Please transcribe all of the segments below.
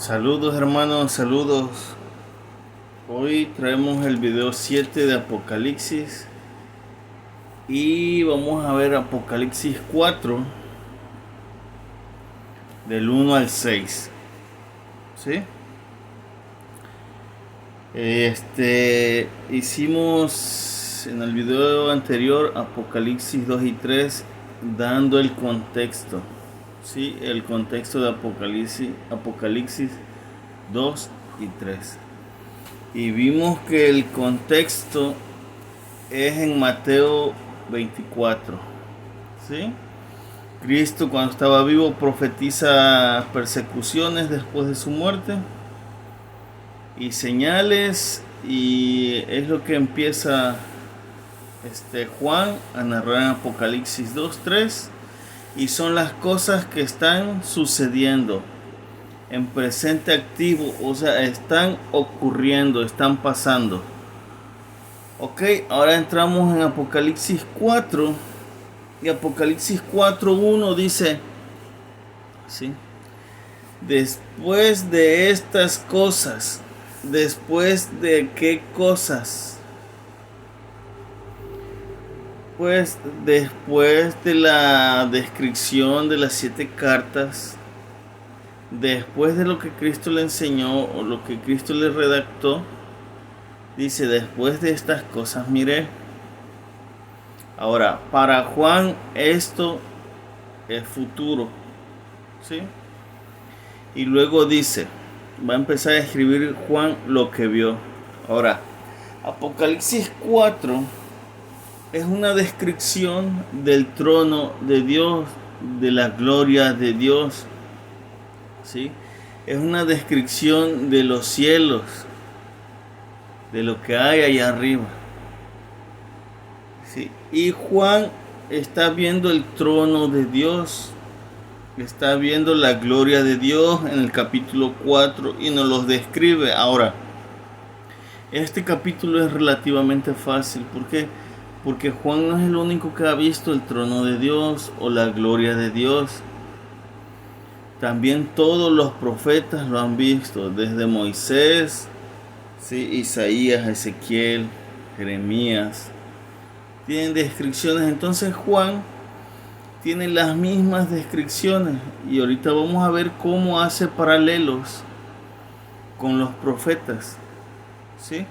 Saludos hermanos, saludos. Hoy traemos el video 7 de Apocalipsis y vamos a ver Apocalipsis 4 del 1 al 6. ¿Sí? Hicimos en el video anterior Apocalipsis 2 y 3 dando el contexto. ¿Sí? El contexto de Apocalipsis 2 y 3. Y vimos que el contexto es en Mateo 24. ¿Sí? Cristo, cuando estaba vivo, profetiza persecuciones después de su muerte y señales, y es lo que empieza Juan a narrar en Apocalipsis 2:3, y son las cosas que están sucediendo en presente activo, o sea, están ocurriendo, están pasando. Ok, ahora entramos en Apocalipsis 4, y Apocalipsis 4:1 dice, ¿sí? Después de estas cosas, ¿después de qué cosas? Pues después de la descripción de las 7 cartas, después de lo que Cristo le enseñó o lo que Cristo le redactó, dice, después de estas cosas miré. Ahora, para Juan esto es futuro, ¿sí? Y luego dice, va a empezar a escribir Juan lo que vio. Ahora, Apocalipsis 4 es una descripción del trono de Dios, de la gloria de Dios, ¿sí? Es una descripción de los cielos, de lo que hay allá arriba, ¿sí? Y Juan está viendo el trono de Dios, está viendo la gloria de Dios en el capítulo 4 y nos los describe. Ahora, este capítulo es relativamente fácil. ¿Por qué? Porque Juan no es el único que ha visto el trono de Dios o la gloria de Dios. También todos los profetas lo han visto, desde Moisés, ¿sí? Isaías, Ezequiel, Jeremías. Tienen descripciones. Entonces Juan tiene las mismas descripciones. Y ahorita vamos a ver cómo hace paralelos con los profetas, ¿sí?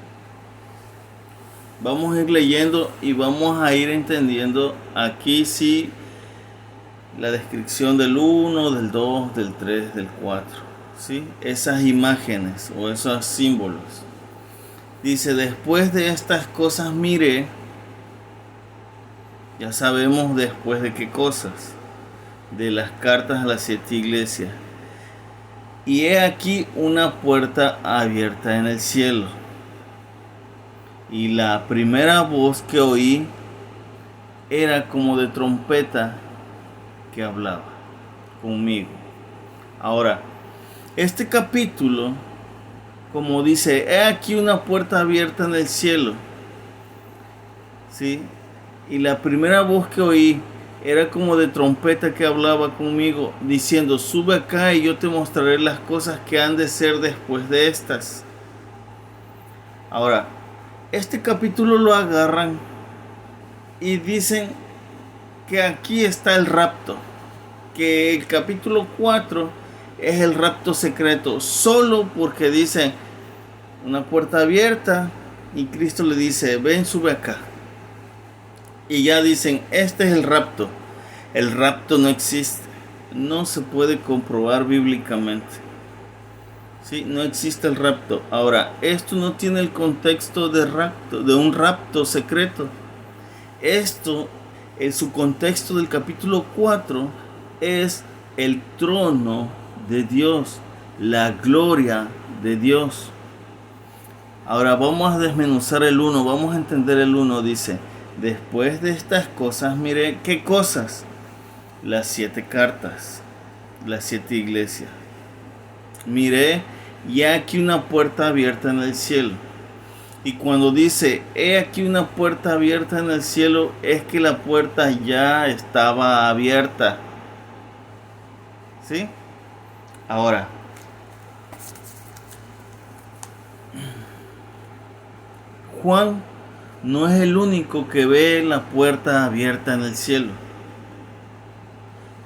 Vamos a ir leyendo y vamos a ir entendiendo aquí sí la descripción del 1, del 2, del 3, del 4, ¿sí? Esas imágenes o esos símbolos. Dice, después de estas cosas miré. Ya sabemos después de qué cosas. De las cartas a las 7 iglesias. Y he aquí una puerta abierta en el cielo. Y la primera voz que oí era como de trompeta que hablaba conmigo. Ahora, este capítulo, como dice, he aquí una puerta abierta en el cielo, ¿sí? Y la primera voz que oí era como de trompeta que hablaba conmigo, diciendo, sube acá y yo te mostraré las cosas que han de ser después de estas. Ahora, este capítulo lo agarran y dicen que aquí está el rapto, que el capítulo 4 es el rapto secreto, solo porque dicen una puerta abierta y Cristo le dice, ven, sube acá. Y ya dicen, este es el rapto. El rapto no existe, no se puede comprobar bíblicamente. Sí, no existe el rapto. Ahora, esto no tiene el contexto de rapto, de un rapto secreto. Esto, en su contexto del capítulo 4, es el trono de Dios, la gloria de Dios. Ahora vamos a desmenuzar el 1, vamos a entender el 1. Dice, después de estas cosas miré, ¿qué cosas? Las 7 cartas, las 7 iglesias. Miré, y aquí una puerta abierta en el cielo. Y cuando dice, he aquí una puerta abierta en el cielo, es que la puerta ya estaba abierta. ¿Sí? Ahora, Juan no es el único que ve la puerta abierta en el cielo.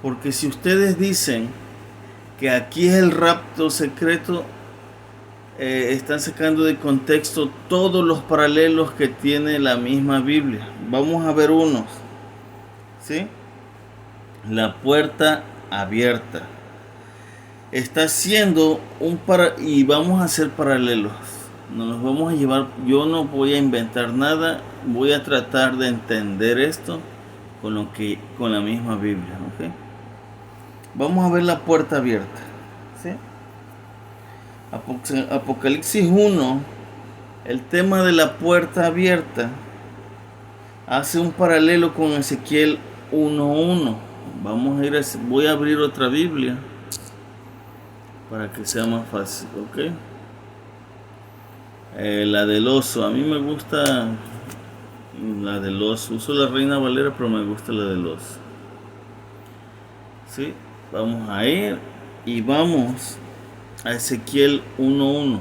Porque si ustedes dicen que aquí es el rapto secreto, están sacando de contexto todos los paralelos que tiene la misma Biblia. Vamos a ver unos. ¿Sí? La puerta abierta. Está siendo y vamos a hacer paralelos. Nos vamos a llevar. Yo no voy a inventar nada. Voy a tratar de entender esto con la misma Biblia. ¿Okay? Vamos a ver la puerta abierta. ¿Sí? Apocalipsis 1, el tema de la puerta abierta hace un paralelo con Ezequiel 1:1. Voy a abrir otra Biblia para que sea más fácil, ¿ok? La del oso, a mí me gusta la del oso. Uso la Reina Valera, pero me gusta la del oso. ¿Sí? Vamos a ir y vamos a Ezequiel 1:1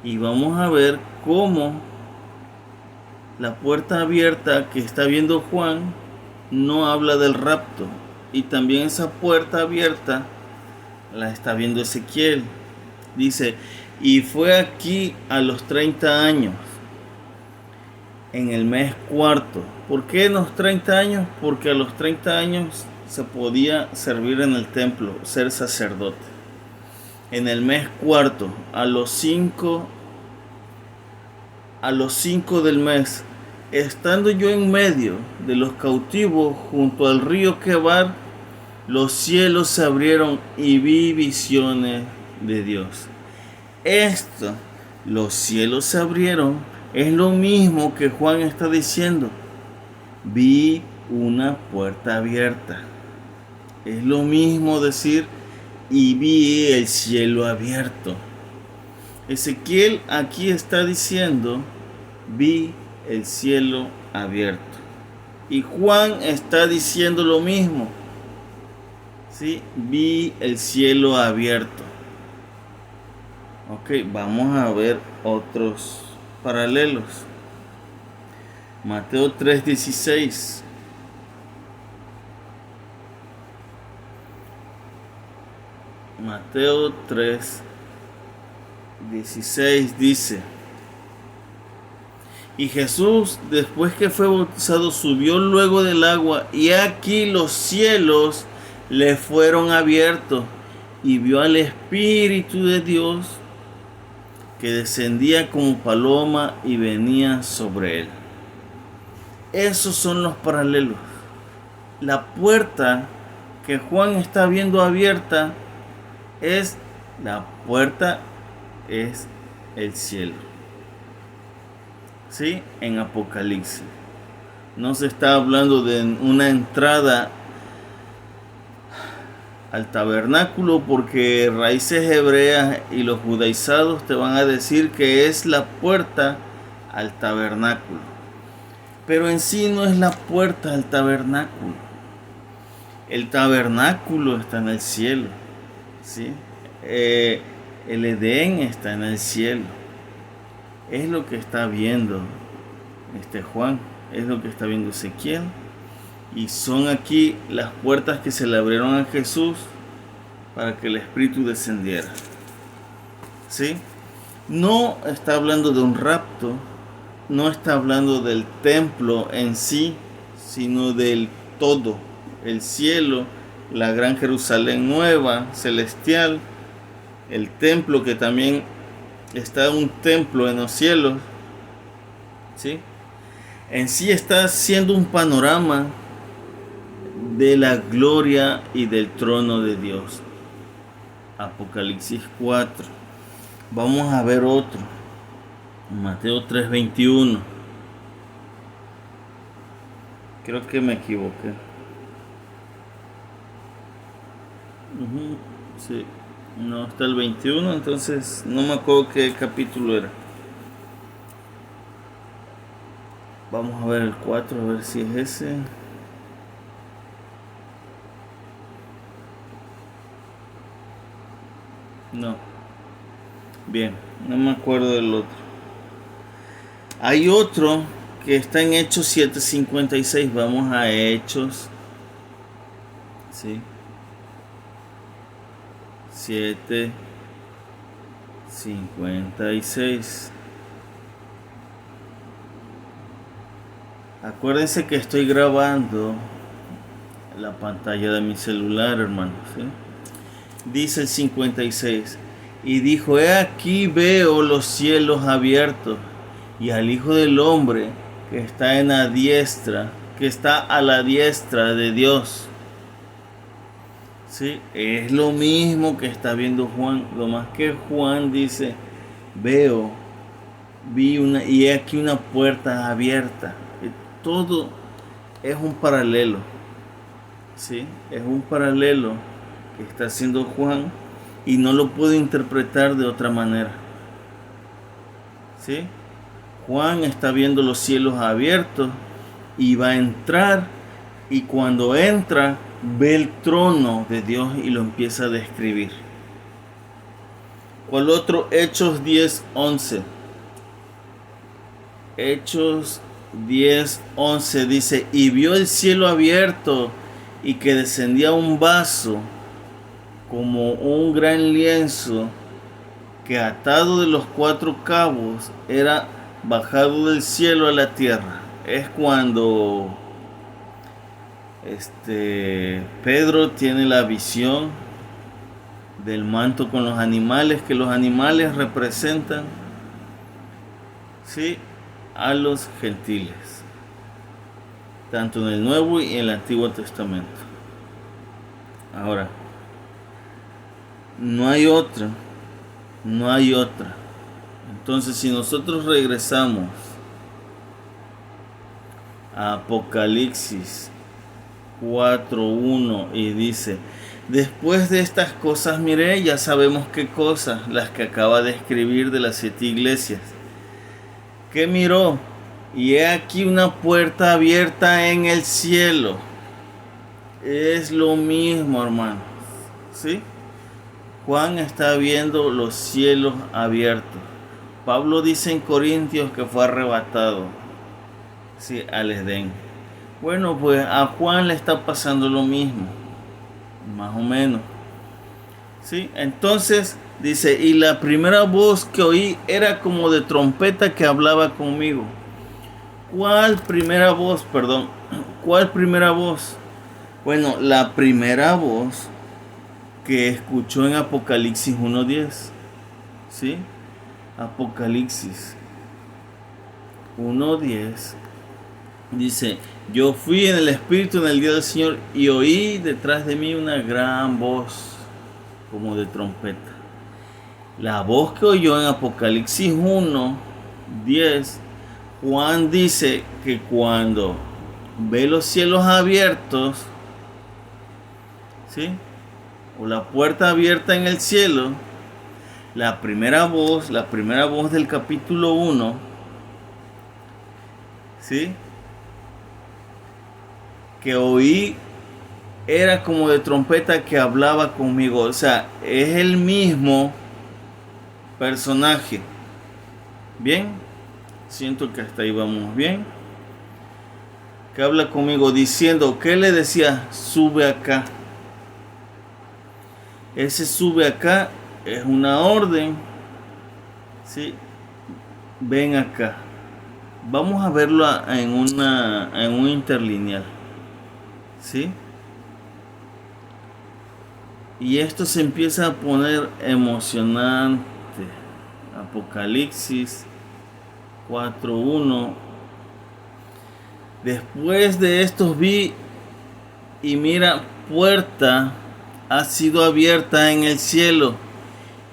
y vamos a ver cómo la puerta abierta que está viendo Juan no habla del rapto, y también esa puerta abierta la está viendo Ezequiel. Dice: y fue aquí a los 30 años, en el mes cuarto. ¿Por qué en los 30 años? Porque a los 30 años se podía servir en el templo, ser sacerdote. En el mes cuarto, a los 5 del mes, estando yo en medio de los cautivos junto al río Quebar, los cielos se abrieron y vi visiones de Dios. Esto, los cielos se abrieron, es lo mismo que Juan está diciendo. Vi una puerta abierta. Es lo mismo decir: y vi el cielo abierto. Ezequiel aquí está diciendo: vi el cielo abierto. Y Juan está diciendo lo mismo. ¿Sí? Vi el cielo abierto. Ok, vamos a ver otros paralelos. Mateo 3:16. Mateo 3:16 dice: y Jesús, después que fue bautizado, subió luego del agua, y aquí los cielos le fueron abiertos, y vio al Espíritu de Dios que descendía como paloma y venía sobre él. Esos son los paralelos. La puerta que Juan está viendo abierta es el cielo. ¿Sí? En Apocalipsis no se está hablando de una entrada al tabernáculo, porque raíces hebreas y los judaizados te van a decir que es la puerta al tabernáculo, pero en sí no es la puerta al tabernáculo. El tabernáculo está en el cielo, ¿sí? El Edén está en el cielo. Es lo que está viendo Juan, es lo que está viendo Ezequiel. Y son aquí las puertas que se le abrieron a Jesús para que el Espíritu descendiera. ¿Sí? No está hablando de un rapto, no está hablando del templo en sí, sino del todo. El cielo, la gran Jerusalén nueva, celestial, el templo, que también está un templo en los cielos. ¿Sí? En sí está haciendo un panorama de la gloria y del trono de Dios. Apocalipsis 4. Vamos a ver otro. Mateo 3:21. Creo que me equivoqué. Sí. No está el 21, entonces no me acuerdo qué capítulo era. Vamos a ver el 4, a ver si es ese. No. Bien, no me acuerdo del otro. Hay otro que está en Hechos 7:56. Vamos a Hechos, ¿sí? 7:56. Acuérdense que estoy grabando la pantalla de mi celular, hermanos, ¿sí? Dice el 56. Y dijo: he aquí veo los cielos abiertos y al Hijo del Hombre que está en la diestra, que está a la diestra de Dios. Sí, es lo mismo que está viendo Juan, lo más que Juan dice: vi una, y he aquí una puerta abierta. Todo es un paralelo, sí, es un paralelo que está haciendo Juan y no lo puedo interpretar de otra manera, sí. Juan está viendo los cielos abiertos y va a entrar, y cuando entra ve el trono de Dios y lo empieza a describir. ¿Cuál otro? Hechos 10:11. Hechos 10:11 dice: y vio el cielo abierto y que descendía un vaso como un gran lienzo, que atado de los 4 cabos era bajado del cielo a la tierra. Es cuando Pedro tiene la visión del manto con los animales, que los animales representan, ¿sí?, a los gentiles, tanto en el Nuevo y en el Antiguo Testamento. Ahora, no hay otra. Entonces, si nosotros regresamos a Apocalipsis 4:1 y dice: después de estas cosas miré, ya sabemos qué cosas, las que acaba de escribir de las 7 iglesias. ¿Qué miró? Y he aquí una puerta abierta en el cielo. Es lo mismo, hermanos, ¿sí? Juan está viendo los cielos abiertos. Pablo dice en Corintios que fue arrebatado, sí, al Edén. Bueno, pues a Juan le está pasando lo mismo, más o menos, ¿sí? Entonces dice: y la primera voz que oí era como de trompeta que hablaba conmigo. ¿Cuál primera voz? Perdón. ¿Cuál primera voz? Bueno, la primera voz que escuchó en Apocalipsis 1:10, ¿sí? Apocalipsis 1:10 dice: yo fui en el Espíritu en el día del Señor y oí detrás de mí una gran voz como de trompeta. La voz que oyó en Apocalipsis 1:10, Juan dice que cuando ve los cielos abiertos, ¿sí?, o la puerta abierta en el cielo, la primera voz del capítulo 1, ¿sí?, que oí era como de trompeta que hablaba conmigo. O sea, es el mismo personaje. Bien, siento que hasta ahí vamos bien. Que habla conmigo diciendo, ¿qué le decía? Sube acá. Ese sube acá es una orden, ¿sí? Ven acá. Vamos a verlo en un interlineal, ¿sí? Y esto se empieza a poner emocionante. Apocalipsis 4:1. Después de estos vi, y mira, puerta ha sido abierta en el cielo,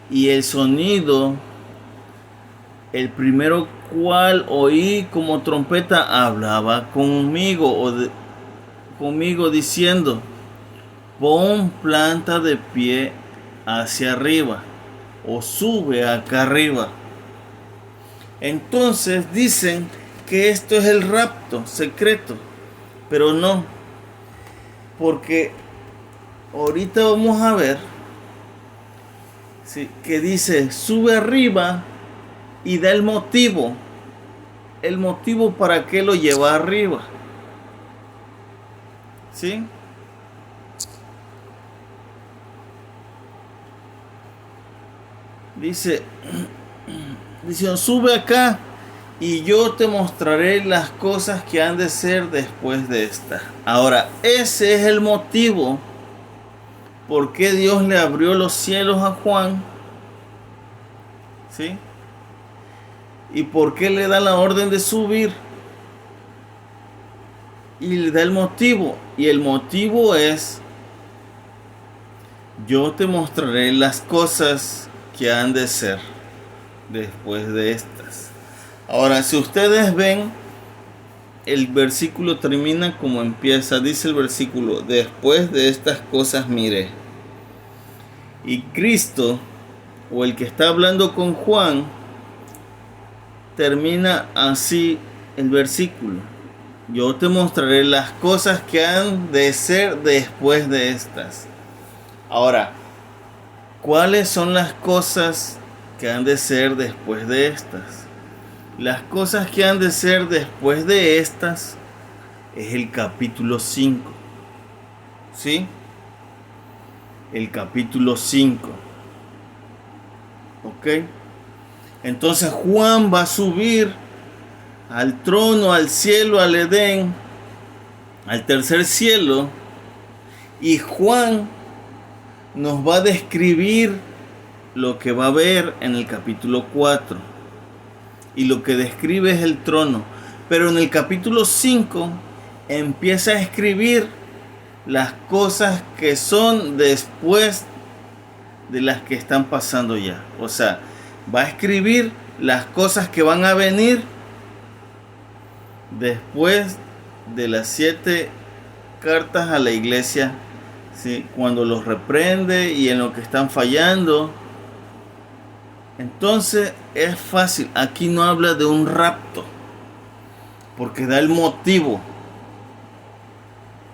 y el sonido, el primero cual oí como trompeta, hablaba conmigo diciendo: pon planta de pie hacia arriba, o sube acá arriba. Entonces dicen que esto es el rapto secreto, pero no, porque ahorita vamos a ver, ¿sí?, que dice sube arriba y da el motivo, el motivo para qué lo lleva arriba. ¿Sí? Dice, sube acá y yo te mostraré las cosas que han de ser después de esta. Ahora, ese es el motivo por qué Dios le abrió los cielos a Juan. ¿Sí? ¿Y por qué le da la orden de subir? Y le da el motivo. Y el motivo es, yo te mostraré las cosas que han de ser después de estas. Ahora, si ustedes ven, el versículo termina como empieza. Dice el versículo, después de estas cosas miré. Y Cristo, o el que está hablando con Juan, termina así el versículo. Yo te mostraré las cosas que han de ser después de estas. Ahora, ¿cuáles son las cosas que han de ser después de estas? Las cosas que han de ser después de estas es el capítulo 5. ¿Sí? El capítulo 5. ¿Ok? Entonces Juan va a subir al trono, al cielo, al Edén, al tercer cielo, y Juan nos va a describir lo que va a ver en el capítulo 4. Y lo que describe es el trono. Pero en el capítulo 5 empieza a escribir las cosas que son después de las que están pasando ya. O sea, va a escribir las cosas que van a venir después de las 7 cartas a la iglesia, ¿sí? Cuando los reprende y en lo que están fallando. Entonces es fácil. Aquí no habla de un rapto, porque da el motivo,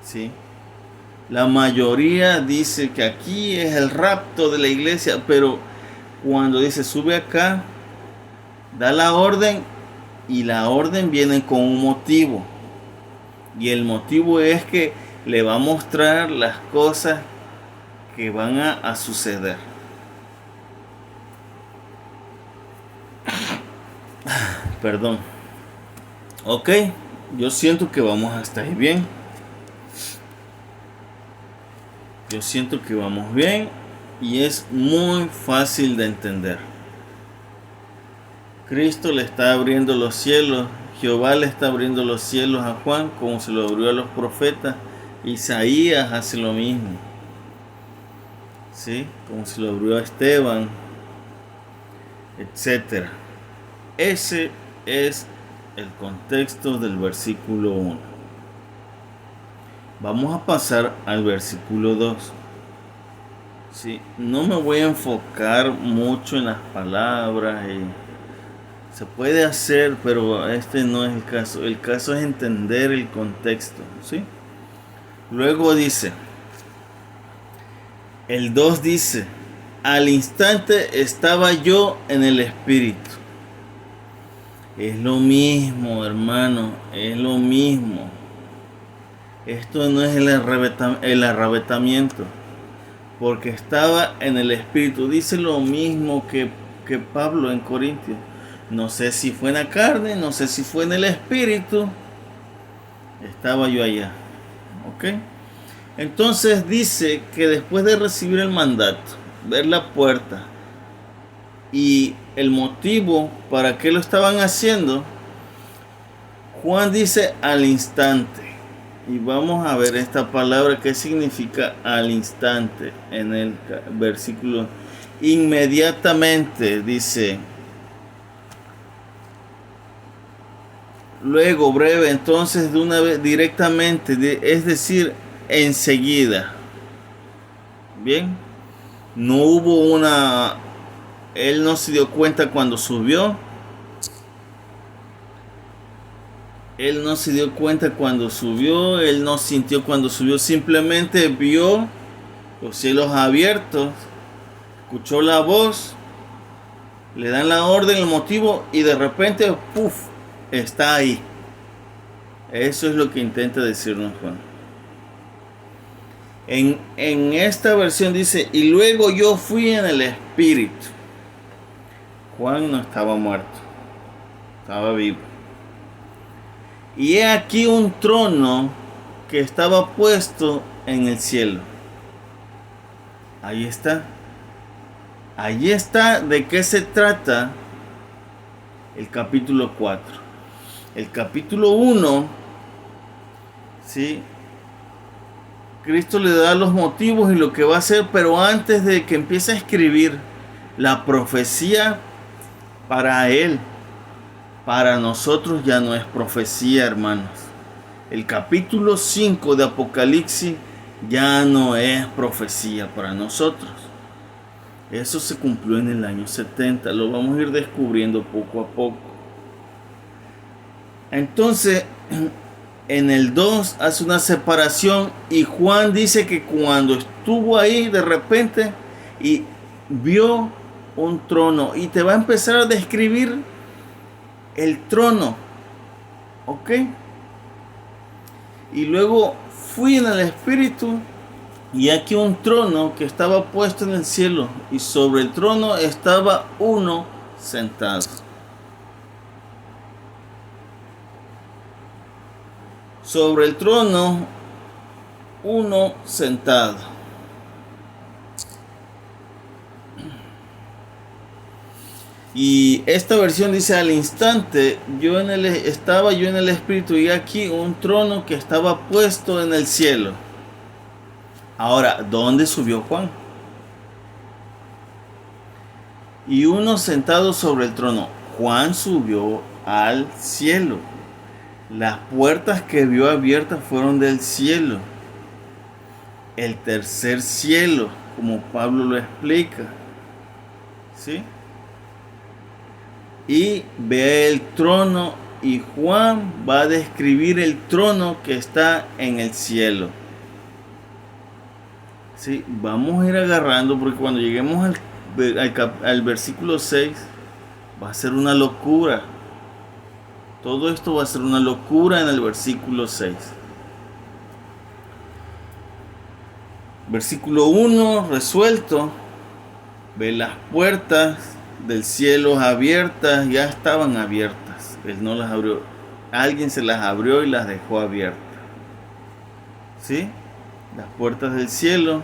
¿sí? La mayoría dice que aquí es el rapto de la iglesia, pero cuando dice sube acá, da la orden, y la orden viene con un motivo. Y el motivo es que le va a mostrar las cosas que van a suceder. Perdón. Ok, yo siento que vamos a estar bien. Yo siento que vamos bien y es muy fácil de entender. Cristo le está abriendo los cielos, Jehová le está abriendo los cielos a Juan como se lo abrió a los profetas. Isaías hace lo mismo, ¿sí? Como se lo abrió a Esteban, etc. Ese es el contexto del versículo 1. Vamos a pasar al versículo 2. ¿Sí? No me voy a enfocar mucho en las palabras. Se puede hacer, pero este no es el caso. El caso es entender el contexto, ¿sí? Luego dice, el 2 dice, al instante estaba yo en el Espíritu. Es lo mismo, hermano, es lo mismo. Esto no es el arrebatamiento, porque estaba en el Espíritu. Dice lo mismo que Pablo en Corintios. No sé si fue en la carne, no sé si fue en el Espíritu. Estaba yo allá. ¿Ok? Entonces dice que después de recibir el mandato, ver la puerta y el motivo para qué lo estaban haciendo, Juan dice al instante. Y vamos a ver esta palabra, qué significa al instante en el versículo. Inmediatamente dice. Luego breve, entonces de una vez directamente, es decir, enseguida. Bien, no hubo una, él no se dio cuenta cuando subió. Él no se dio cuenta cuando subió, él no sintió cuando subió, simplemente vio los cielos abiertos, escuchó la voz, le dan la orden, el motivo, y de repente, ¡puf!, está ahí. Eso es lo que intenta decirnos Juan. En esta versión dice, y luego yo fui en el Espíritu. Juan no estaba muerto, estaba vivo. Y he aquí un trono que estaba puesto en el cielo. Ahí está. Ahí está de qué se trata el capítulo 4. El capítulo 1, ¿sí? Cristo le da los motivos y lo que va a hacer, pero antes de que empiece a escribir la profecía para él, para nosotros ya no es profecía, hermanos. El capítulo 5 de Apocalipsis ya no es profecía para nosotros. Eso se cumplió en el año 70. Lo vamos a ir descubriendo poco a poco. Entonces, en el 2 hace una separación y Juan dice que cuando estuvo ahí de repente y vio un trono y te va a empezar a describir el trono, ¿ok? Y luego fui en el Espíritu y aquí un trono que estaba puesto en el cielo y sobre el trono estaba uno sentado. Sobre el trono, uno sentado. Y esta versión dice al instante, estaba yo en el Espíritu y aquí un trono que estaba puesto en el cielo. Ahora, ¿dónde subió Juan? Y uno sentado sobre el trono. Juan subió al cielo. Las puertas que vio abiertas fueron del cielo. El tercer cielo, como Pablo lo explica. ¿Sí? Y ve el trono y Juan va a describir el trono que está en el cielo. ¿Sí? Vamos a ir agarrando porque cuando lleguemos al versículo 6 va a ser una locura. Todo esto va a ser una locura en el versículo 6. Versículo 1 resuelto. Ve las puertas del cielo abiertas, ya estaban abiertas. Él no las abrió. Alguien se las abrió y las dejó abiertas. ¿Sí? Las puertas del cielo.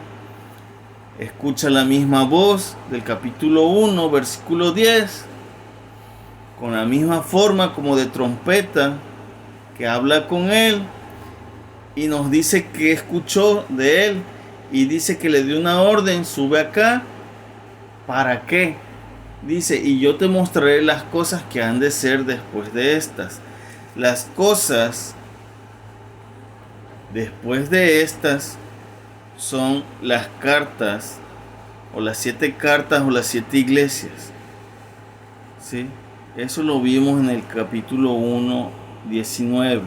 Escucha la misma voz del capítulo 1, versículo 10. Con la misma forma como de trompeta que habla con él y nos dice que escuchó de él y dice que le dio una orden, sube acá. ¿Para qué? Dice, y yo te mostraré las cosas que han de ser después de estas. Las cosas después de estas son las cartas o las 7 cartas o las 7 iglesias. ¿Sí? Eso lo vimos en el capítulo 1, 19.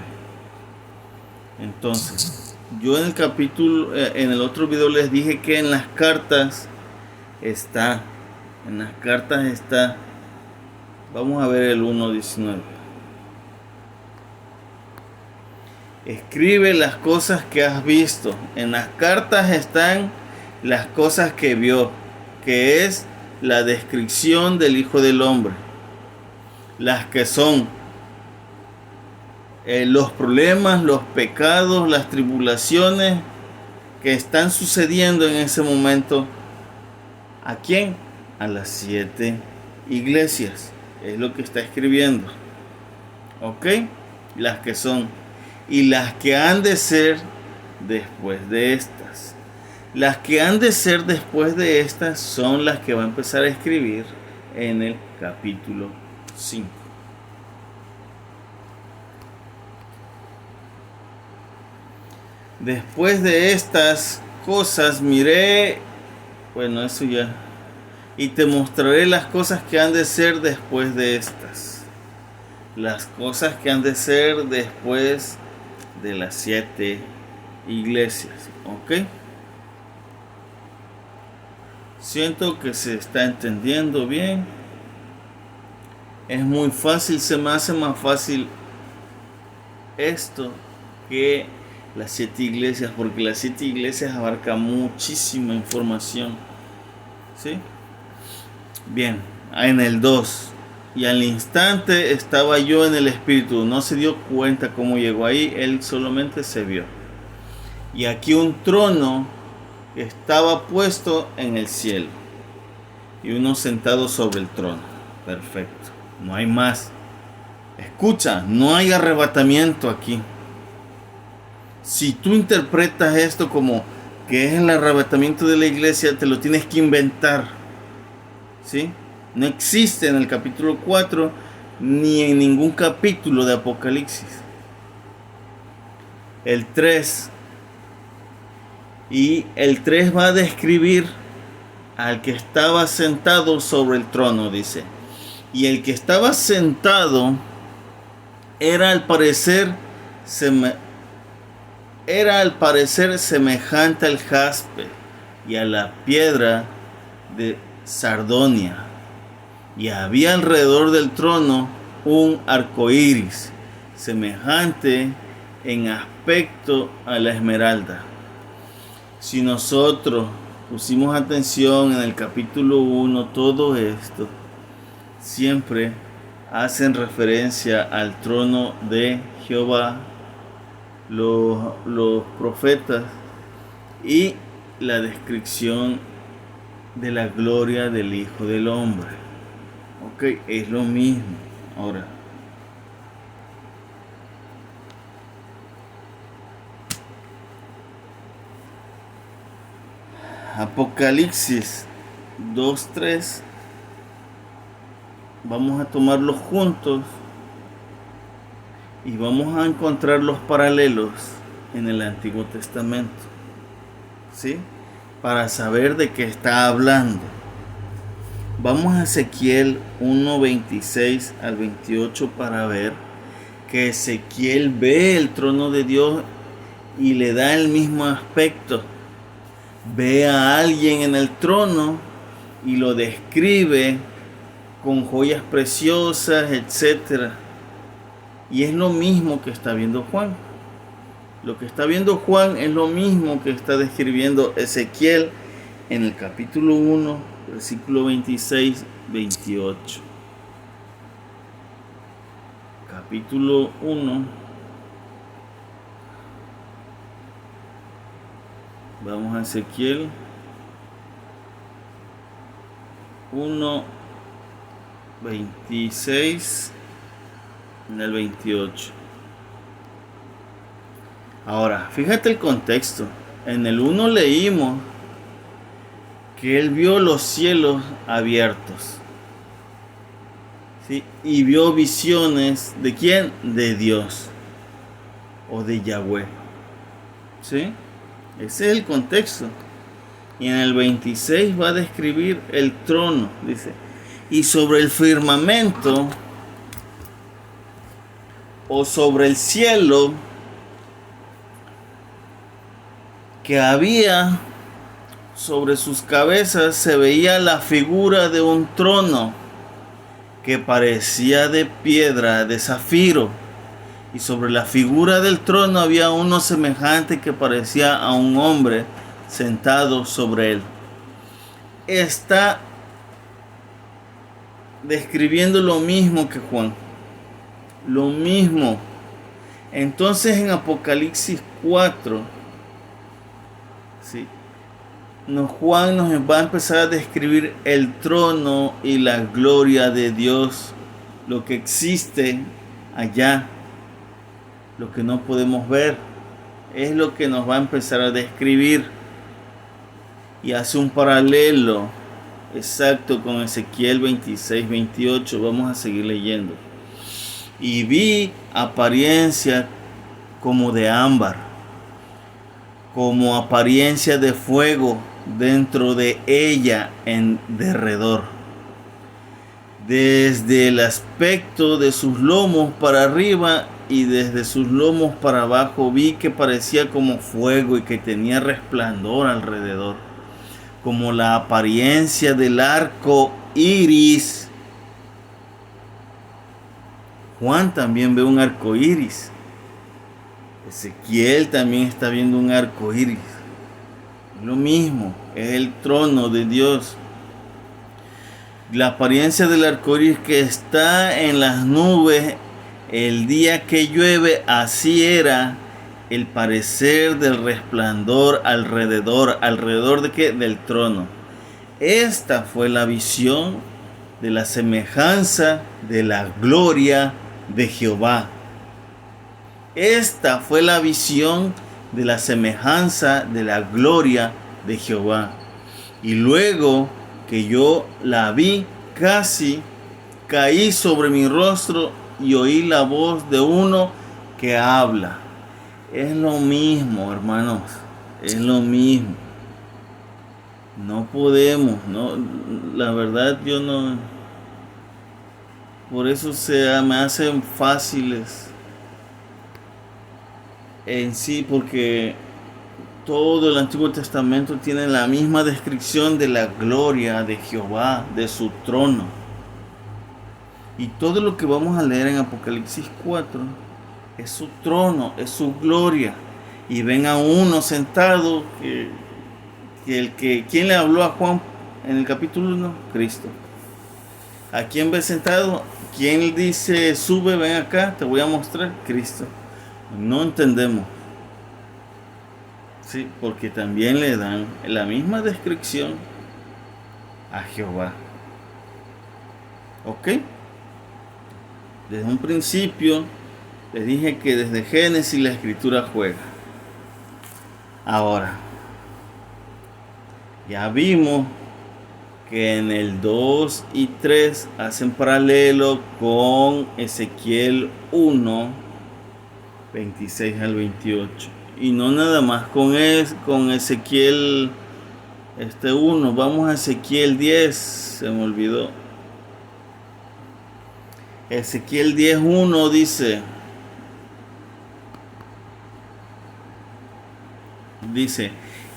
Entonces, yo en el otro video les dije que en las cartas está. Vamos a ver el 1.19. Escribe las cosas que has visto. En las cartas están las cosas que vio, que es la descripción del Hijo del Hombre. Las que son los problemas, los pecados, las tribulaciones que están sucediendo en ese momento. ¿A quién? A las 7 iglesias. Es lo que está escribiendo. ¿Ok? Las que son. Y las que han de ser después de estas. Las que han de ser después de estas son las que va a empezar a escribir en el capítulo 5. Después de estas cosas miré, bueno, eso ya, y te mostraré las cosas que han de ser después de estas. Las cosas que han de ser después de las 7 iglesias. ¿Ok? Siento que se está entendiendo bien. Es muy fácil, se me hace más fácil esto que las 7 iglesias, porque las 7 iglesias abarcan muchísima información. ¿Sí? Bien, en el 2. Y al instante estaba yo en el espíritu. No se dio cuenta cómo llegó ahí, él solamente se vio. Y aquí un trono estaba puesto en el cielo. Y uno sentado sobre el trono. Perfecto. No hay más. Escucha, no hay arrebatamiento aquí. Si tú interpretas esto como que es el arrebatamiento de la iglesia, te lo tienes que inventar. ¿Sí? No existe en el capítulo 4 ni en ningún capítulo de Apocalipsis. El 3. Y el 3 va a describir al que estaba sentado sobre el trono, dice. Y el que estaba sentado era al parecer semejante al jaspe y a la piedra de sardonia. Y había alrededor del trono un arco iris, semejante en aspecto a la esmeralda. Si nosotros pusimos atención en el capítulo 1, todo esto siempre hacen referencia al trono de Jehová, los profetas y la descripción de la gloria del Hijo del Hombre. Ok, es lo mismo. Ahora, Apocalipsis 2:3. Vamos a tomarlos juntos y vamos a encontrar los paralelos en el Antiguo Testamento, ¿sí? Para saber de qué está hablando. Vamos a Ezequiel 1:26 al 28 para ver que Ezequiel ve el trono de Dios y le da el mismo aspecto. Ve a alguien en el trono y lo describe con joyas preciosas, etc. Y es lo mismo que está viendo Juan. Lo que está viendo Juan es lo mismo que está describiendo Ezequiel en el capítulo 1, versículo 26, 28. Capítulo 1. Vamos a Ezequiel 1, 26 en el 28. Ahora, fíjate el contexto. En el 1 leímos que él vio los cielos abiertos, ¿sí? Y vio visiones de ¿quién? De Dios o de Yahweh, ¿sí? Ese es el contexto. Y en el 26 va a describir el trono, dice, y sobre el firmamento o sobre el cielo que había sobre sus cabezas se veía la figura de un trono que parecía de piedra, de zafiro, y sobre la figura del trono había uno semejante que parecía a un hombre sentado sobre él. Está describiendo lo mismo que Juan, lo mismo. Entonces en Apocalipsis 4, ¿sí? Juan nos va a empezar a describir el trono y la gloria de Dios, lo que existe allá, lo que no podemos ver, es lo que nos va a empezar a describir. Y hace un paralelo exacto con Ezequiel 26, 28. Vamos a seguir leyendo. Y vi apariencia como de ámbar, como apariencia de fuego dentro de ella en derredor. Desde el aspecto de sus lomos para arriba y desde sus lomos para abajo vi que parecía como fuego y que tenía resplandor alrededor, como la apariencia del arco iris. Juan también ve un arco iris. Ezequiel también está viendo un arco iris. Lo mismo, es el trono de Dios. La apariencia del arco iris que está en las nubes el día que llueve, así era el parecer del resplandor alrededor de qué, del trono. Esta fue la visión de la semejanza de la gloria de Jehová. Esta fue la visión de la semejanza de la gloria de Jehová. Y luego que yo la vi, casi caí sobre mi rostro y oí la voz de uno que habla. Es lo mismo, hermanos. Es lo mismo. No podemos, no, la verdad yo no. Por eso me hacen fáciles en sí, porque todo el Antiguo Testamento tiene la misma descripción de la gloria de Jehová, de su trono. Y todo lo que vamos a leer en Apocalipsis 4 es su trono, es su gloria. Y ven a uno sentado ¿quién le habló a Juan en el capítulo 1? Cristo. ¿A quién ve sentado? ¿Quién dice, sube, ven acá, te voy a mostrar? Cristo. No entendemos. Sí, porque también le dan la misma descripción a Jehová. ¿Ok? Desde un principio les dije que desde Génesis la escritura juega. Ahora, ya vimos que en el 2 y 3 hacen paralelo con Ezequiel 1, 26 al 28. Y no nada más con Ezequiel 1. Vamos a Ezequiel 10, se me olvidó. Ezequiel 10:1 dice,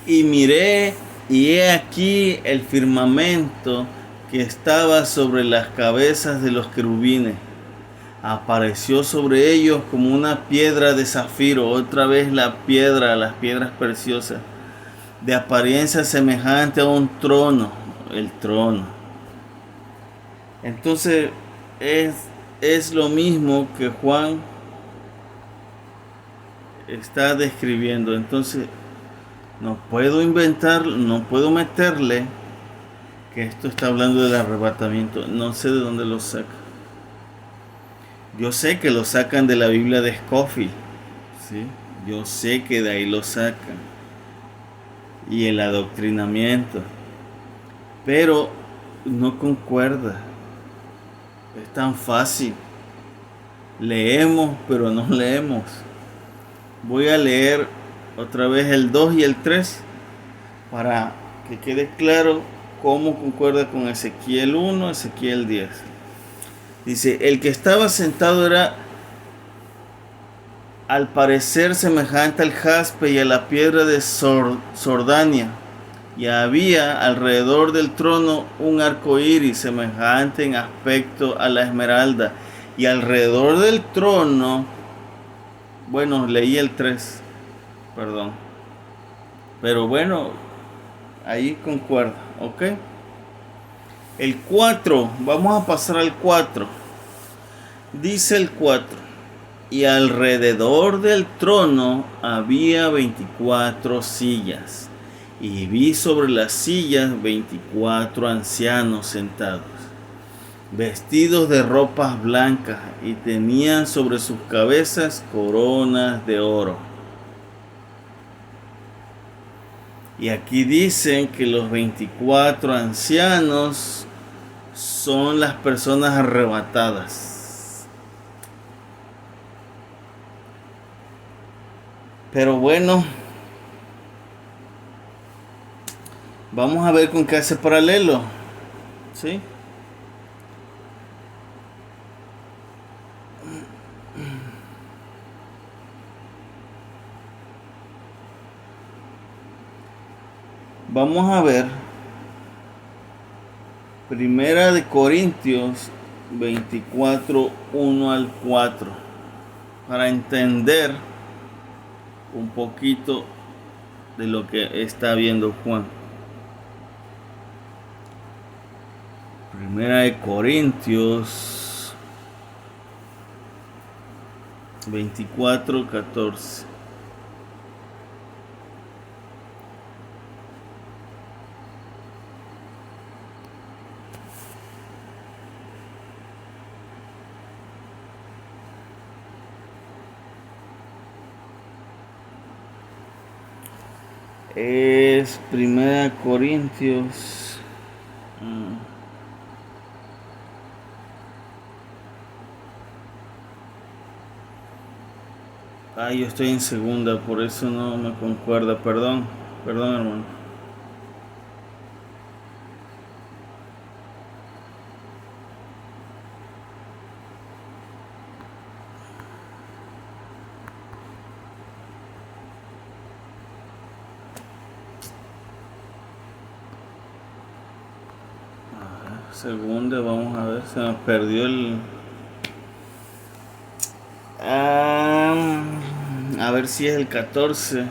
y miré, y he aquí el firmamento que estaba sobre las cabezas de los querubines. Apareció sobre ellos como una piedra de zafiro, otra vez las piedras preciosas, de apariencia semejante a un trono, el trono. Entonces es lo mismo que Juan está describiendo. Entonces no puedo inventar, no puedo meterle que esto está hablando del arrebatamiento. No sé de dónde lo saca. Yo sé que lo sacan de la Biblia de Scofield, ¿sí? Yo sé que de ahí lo sacan. Y el adoctrinamiento. Pero no concuerda. Es tan fácil. Leemos, pero no leemos. Voy a leer otra vez el 2 y el 3 para que quede claro cómo concuerda con Ezequiel 1, Ezequiel 10. Dice, el que estaba sentado era al parecer semejante al jaspe y a la piedra de Sordania, y había alrededor del trono un arco iris semejante en aspecto a la esmeralda, y alrededor del trono, bueno, leí el 3, perdón, pero bueno, ahí concuerda, ¿ok? El 4, vamos a pasar al 4. Dice el 4, y alrededor del trono había 24 sillas, y vi sobre las sillas 24 ancianos sentados, vestidos de ropas blancas, y tenían sobre sus cabezas coronas de oro. Y aquí dicen que los 24 ancianos son las personas arrebatadas. Pero bueno, vamos a ver con qué hace paralelo, ¿sí? Vamos a ver Primera de Corintios 24, 1 al 4, para entender un poquito de lo que está viendo Juan. Primera de Corintios 24, 14. Es Primera de Corintios. Yo estoy en segunda, por eso no me concuerda. Perdón, hermano. Segunda, vamos a ver, se me perdió el... a ver si es el 14.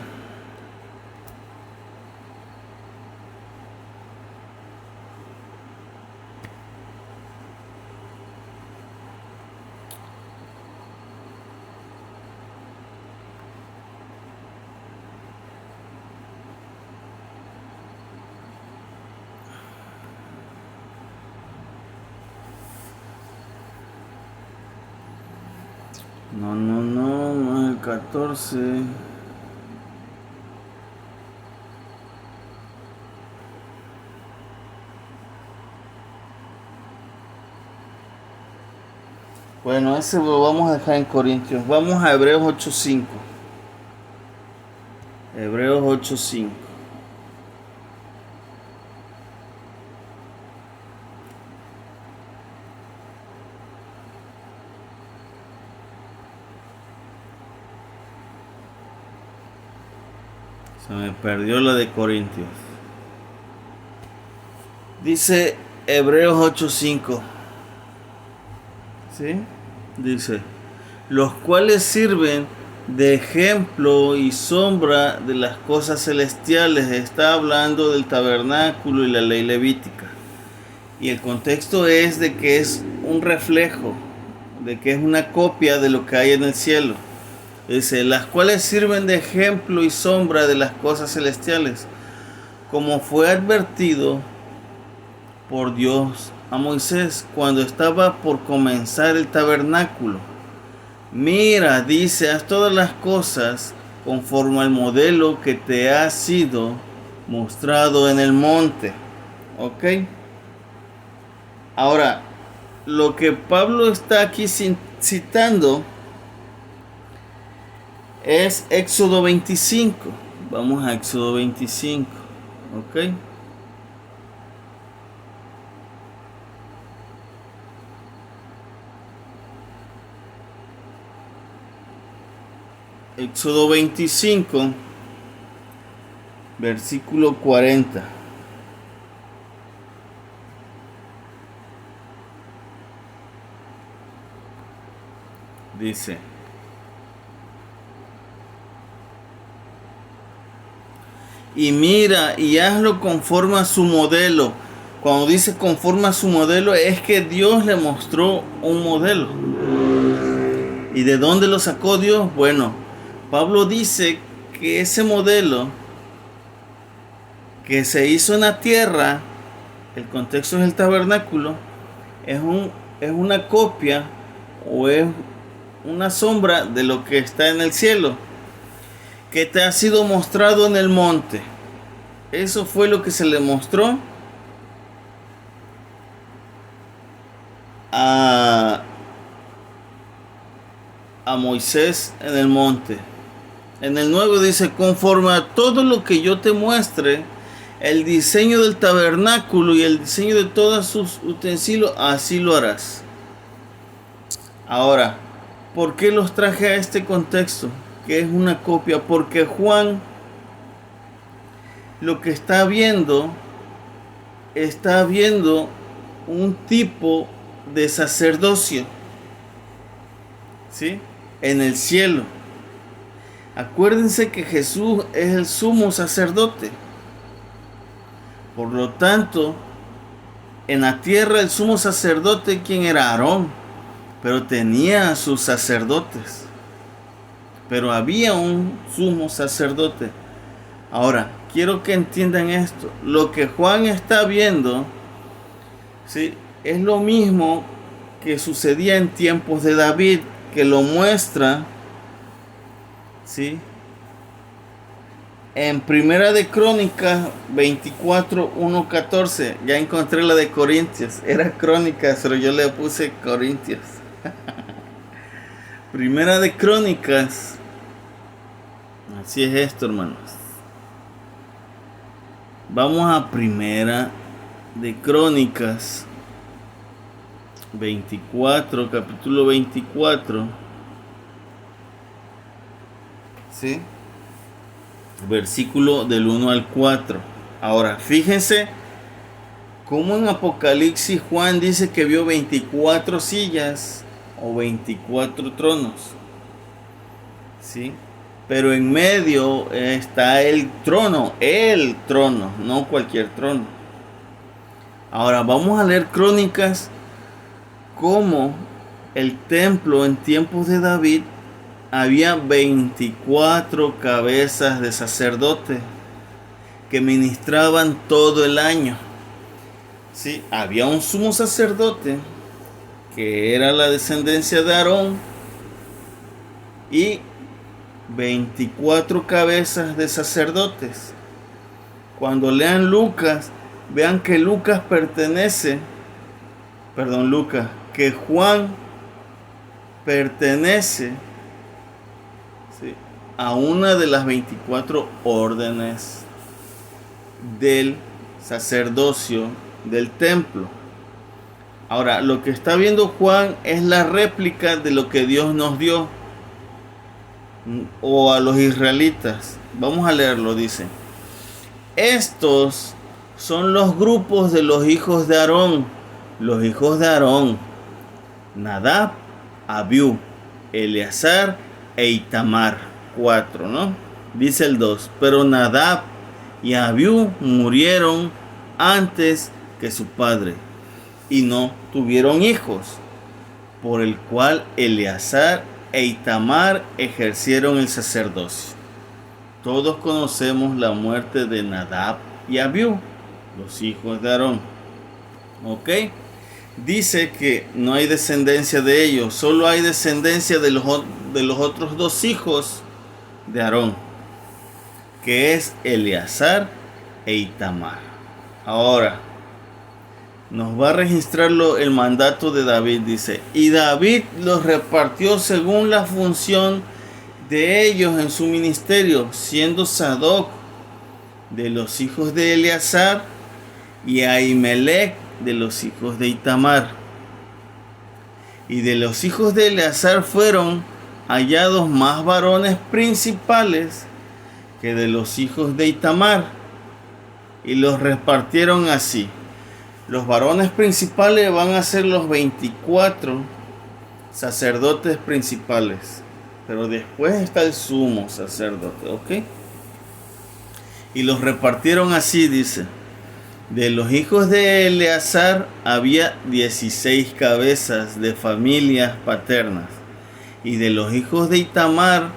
No es el 14. Bueno, ese lo vamos a dejar en Corintios. Vamos a Hebreos 8:5. Hebreos 8:5. Se me perdió la de Corintios. Dice Hebreos 8:5. ¿Sí? Dice, los cuales sirven de ejemplo y sombra de las cosas celestiales. Está hablando del tabernáculo y la ley levítica. Y el contexto es de que es un reflejo, de que es una copia de lo que hay en el cielo. Dice, las cuales sirven de ejemplo y sombra de las cosas celestiales, como fue advertido por Dios a Moisés cuando estaba por comenzar el tabernáculo. Mira, dice, haz todas las cosas conforme al modelo que te ha sido mostrado en el monte. ¿Ok? Ahora, lo que Pablo está aquí citando es Éxodo 25. Vamos a Éxodo 25. ¿Ok? Éxodo 25, versículo 40. Dice, y mira y hazlo conforme a su modelo. Cuando dice conforme a su modelo, es que Dios le mostró un modelo. ¿Y de dónde lo sacó Dios? Bueno, Pablo dice que ese modelo que se hizo en la tierra, el contexto es el tabernáculo, es una copia o es una sombra de lo que está en el cielo, que te ha sido mostrado en el monte. Eso fue lo que se le mostró a Moisés en el monte. En el nuevo dice, conforme a todo lo que yo te muestre, el diseño del tabernáculo y el diseño de todos sus utensilios, así lo harás. Ahora, ¿por qué los traje a este contexto? Que es una copia. Porque Juan lo que está viendo un tipo de sacerdocio, ¿sí? En el cielo. Acuérdense que Jesús es el sumo sacerdote. Por lo tanto, en la tierra el sumo sacerdote, ¿quién era? Aarón, pero tenía a sus sacerdotes. Pero había un sumo sacerdote. Ahora, quiero que entiendan esto. Lo que Juan está viendo, ¿sí?, es lo mismo que sucedía en tiempos de David, que lo muestra, ¿sí?, en Primera de Crónicas 24, 1, 14. Ya encontré la de Corintios. Era Crónicas, pero yo le puse Corintios. Primera de Crónicas. Así es esto, hermanos. Vamos a Primera de Crónicas 24, capítulo 24. ¿Sí? Versículo del 1 al 4. Ahora, fíjense cómo en Apocalipsis Juan dice que vio 24 sillas o 24 tronos. ¿Sí? Pero en medio está el trono, no cualquier trono. Ahora vamos a leer Crónicas, cómo el templo en tiempos de David había 24 cabezas de sacerdote que ministraban todo el año. Sí, había un sumo sacerdote que era la descendencia de Aarón y 24 cabezas de sacerdotes. Cuando lean Lucas, vean que que Juan pertenece, ¿sí?, a una de las 24 órdenes del sacerdocio del templo. Ahora, lo que está viendo Juan es la réplica de lo que Dios nos dio, o a los israelitas. Vamos a leerlo, dice: estos son los grupos de los hijos de Aarón. Los hijos de Aarón: Nadab, Abiú, Eleazar e Itamar. 4, ¿no? Dice el 2: pero Nadab y Abiú murieron antes que su padre y no tuvieron hijos, por el cual Eleazar e Itamar ejercieron el sacerdocio. Todos conocemos la muerte de Nadab y Abiú, los hijos de Aarón. ¿Ok? Dice que no hay descendencia de ellos, solo hay descendencia de los otros dos hijos de Aarón, que es Eleazar e Itamar. Ahora, nos va a registrar el mandato de David. Dice: y David los repartió según la función de ellos en su ministerio, siendo Sadoc de los hijos de Eleazar y Ahimelech de los hijos de Itamar. Y de los hijos de Eleazar fueron hallados más varones principales que de los hijos de Itamar, y los repartieron así. Los varones principales van a ser los 24 sacerdotes principales, pero después está el sumo sacerdote, ¿ok? Y los repartieron así, dice: de los hijos de Eleazar había 16 cabezas de familias paternas, y de los hijos de Itamar,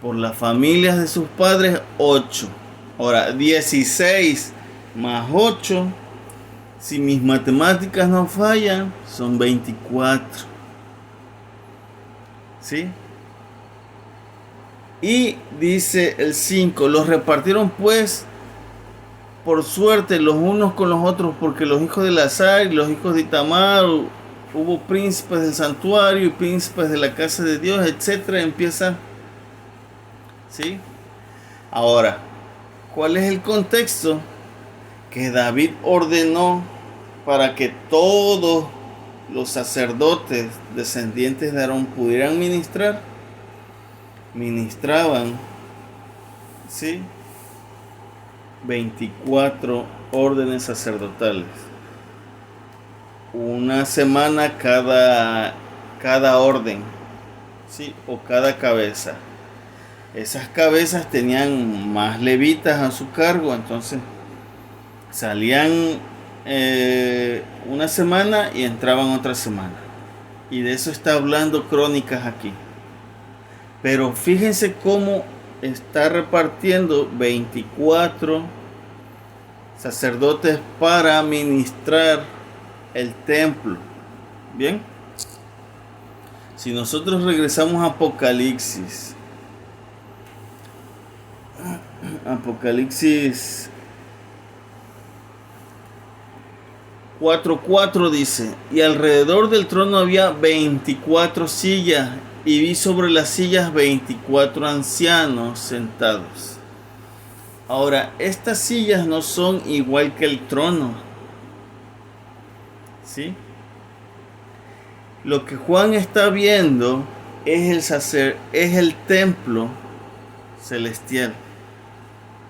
por las familias de sus padres, 8. Ahora, 16 más 8, si mis matemáticas no fallan, son 24. ¿Sí? Y dice el 5: los repartieron pues por suerte los unos con los otros, porque los hijos de Eleazar y los hijos de Itamar, hubo príncipes del santuario y príncipes de la casa de Dios, etcétera. Empieza, ¿sí? Ahora, ¿cuál es el contexto? Que David ordenó para que todos los sacerdotes descendientes de Aarón pudieran ministrar. Ministraban, ¿sí?, 24 órdenes sacerdotales. una semana cada orden, ¿sí? O cada cabeza. Esas cabezas tenían más levitas a su cargo, entonces salían una semana y entraban otra semana. Y de eso está hablando Crónicas aquí. Pero fíjense cómo está repartiendo 24 sacerdotes para ministrar el templo. Bien, si nosotros regresamos a Apocalipsis 4:4 dice: y alrededor del trono había 24 sillas, y vi sobre las sillas 24 ancianos sentados. Ahora, estas sillas no son igual que el trono, ¿sí? Lo que Juan está viendo es el templo celestial.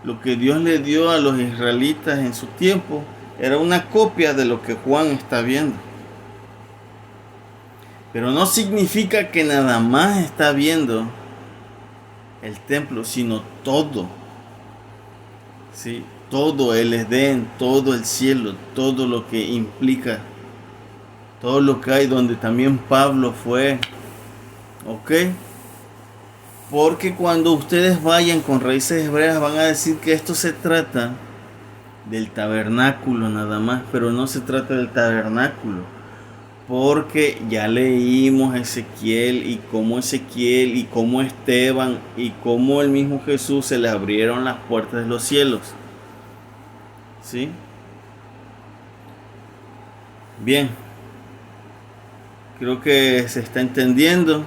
Lo que Dios le dio a los israelitas en su tiempo era una copia de lo que Juan está viendo. Pero no significa que nada más está viendo el templo, sino todo. ¿Sí? Todo el Edén, todo el cielo, todo lo que implica, todo lo que hay, donde también Pablo fue. ¿Ok? Porque cuando ustedes vayan con raíces hebreas van a decir que esto se trata del tabernáculo nada más, pero no se trata del tabernáculo, porque ya leímos Ezequiel y cómo Esteban y cómo el mismo Jesús se le abrieron las puertas de los cielos. ¿Sí? Bien, creo que se está entendiendo.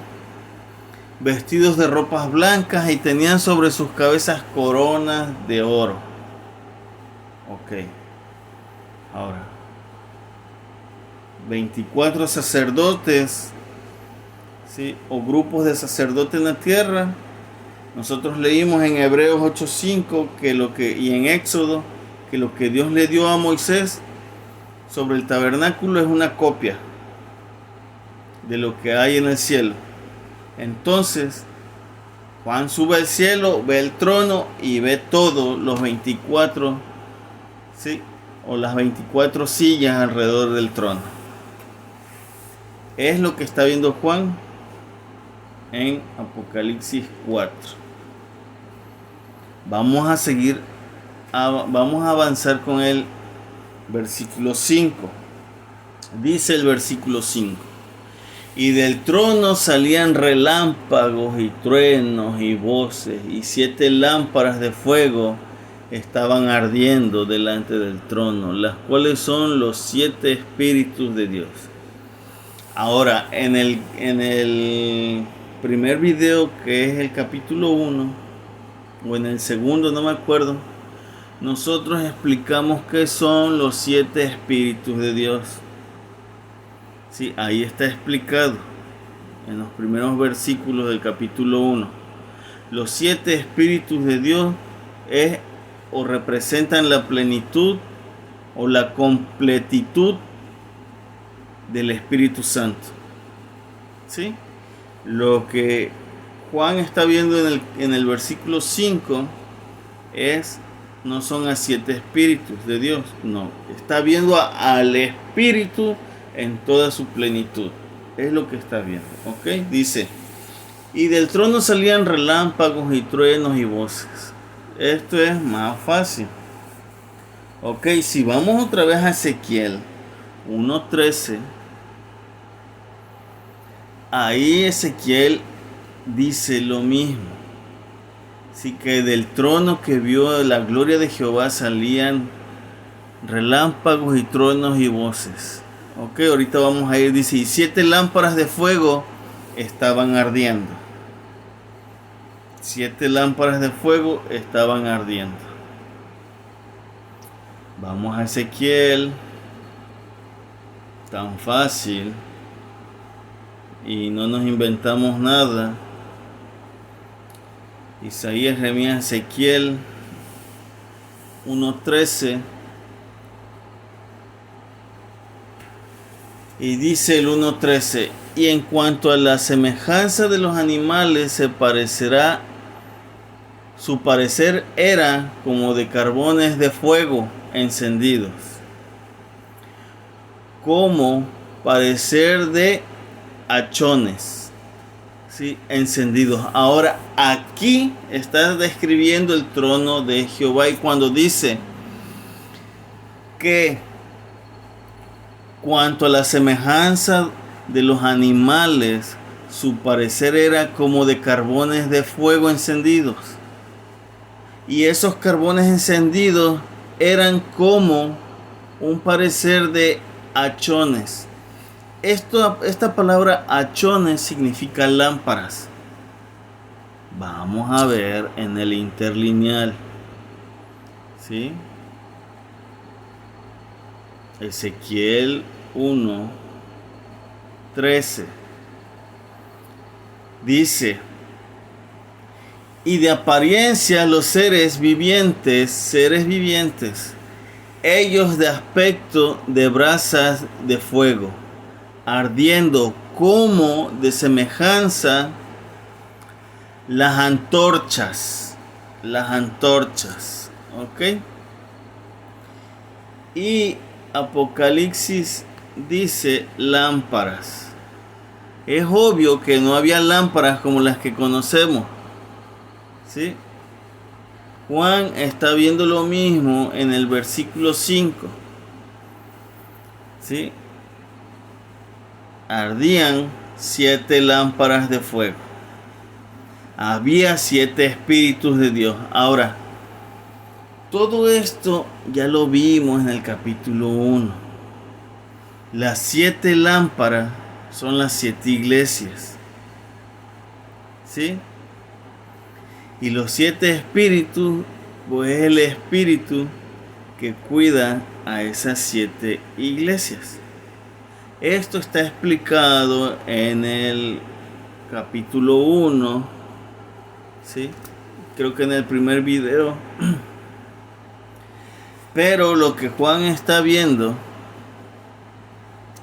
Vestidos de ropas blancas y tenían sobre sus cabezas coronas de oro. Ok. Ahora, 24 sacerdotes, ¿sí? O grupos de sacerdotes en la tierra. Nosotros leímos en Hebreos 8:5 y en Éxodo que lo que Dios le dio a Moisés sobre el tabernáculo es una copia de lo que hay en el cielo. Entonces, Juan sube al cielo, ve el trono y ve todos los 24, ¿sí? O las 24 sillas alrededor del trono. Es lo que está viendo Juan en Apocalipsis 4. Vamos a avanzar con el versículo 5. Dice el versículo 5: y del trono salían relámpagos y truenos y voces, y 7 lámparas de fuego estaban ardiendo delante del trono, las cuales son los 7 espíritus de Dios. Ahora, en el primer video, que es el capítulo 1, o en el segundo, no me acuerdo, nosotros explicamos qué son los 7 espíritus de Dios. Sí, ahí está explicado en los primeros versículos del capítulo 1. Los 7 espíritus de Dios representan la plenitud o la completitud del Espíritu Santo. ¿Sí? Lo que Juan está viendo en el versículo 5 no son a 7 espíritus de Dios, no, está viendo al Espíritu en toda su plenitud. Es lo que está viendo. ¿Ok? Dice: y del trono salían relámpagos y truenos y voces. Esto es más fácil. Ok, si vamos otra vez a Ezequiel 1:13, ahí Ezequiel dice lo mismo. Así que del trono que vio la gloria de Jehová salían relámpagos y truenos y voces. Ok, ahorita vamos a ir. Dice: y 7 lámparas de fuego estaban ardiendo. 7 lámparas de fuego estaban ardiendo. Vamos a Ezequiel. Tan fácil. Y no nos inventamos nada. Isaías, Jeremías, Ezequiel 1:13. Y dice el 1:13, y en cuanto a la semejanza de los animales, su parecer era como de carbones de fuego encendidos, como parecer de hachones, ¿sí? Encendidos. Ahora aquí está describiendo el trono de Jehová, y cuando dice que cuanto a la semejanza de los animales, su parecer era como de carbones de fuego encendidos. Y esos carbones encendidos eran como un parecer de hachones. Esta palabra hachones significa lámparas. Vamos a ver en el interlineal, ¿sí? Ezequiel 1:13 dice: y de apariencia los seres vivientes, ellos de aspecto de brasas de fuego, ardiendo como de semejanza las antorchas, ¿ok? Y Apocalipsis dice lámparas. Es obvio que no había lámparas como las que conocemos, ¿sí? Juan está viendo lo mismo en el versículo 5, ¿sí? Ardían 7 lámparas de fuego. Había 7 espíritus de Dios. Ahora, todo esto ya lo vimos en el capítulo 1. Las 7 lámparas son las 7 iglesias, ¿sí? Y los 7 espíritus, pues es el espíritu que cuida a esas 7 iglesias. Esto está explicado en el capítulo 1, ¿sí? Creo que en el primer video. Pero lo que Juan está viendo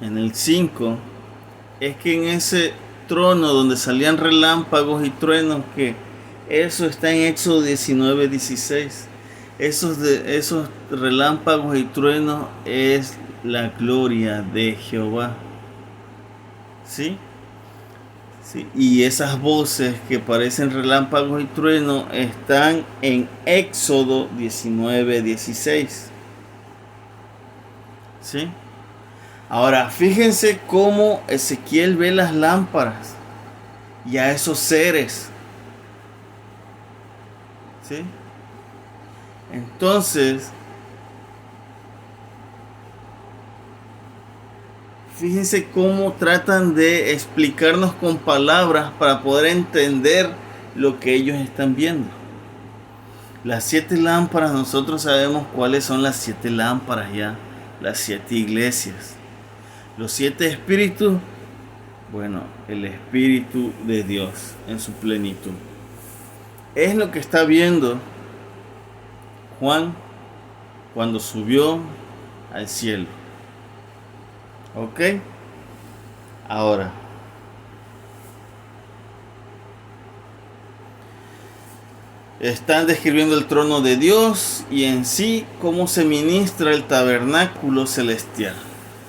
en el 5 es que en ese trono donde salían relámpagos y truenos, que eso está en Éxodo 19:16. Esos relámpagos y truenos es la gloria de Jehová, ¿sí? Sí, y esas voces que parecen relámpagos y truenos están en Éxodo 19:16. ¿Sí? Ahora, fíjense cómo Ezequiel ve las lámparas y a esos seres. ¿Sí? Entonces, fíjense cómo tratan de explicarnos con palabras para poder entender lo que ellos están viendo. Las 7 lámparas, nosotros sabemos cuáles son las 7 lámparas ya, las 7 iglesias. Los 7 espíritus, bueno, el Espíritu de Dios en su plenitud. Es lo que está viendo Juan cuando subió al cielo. ¿Ok? Ahora, están describiendo el trono de Dios y en sí cómo se ministra el tabernáculo celestial.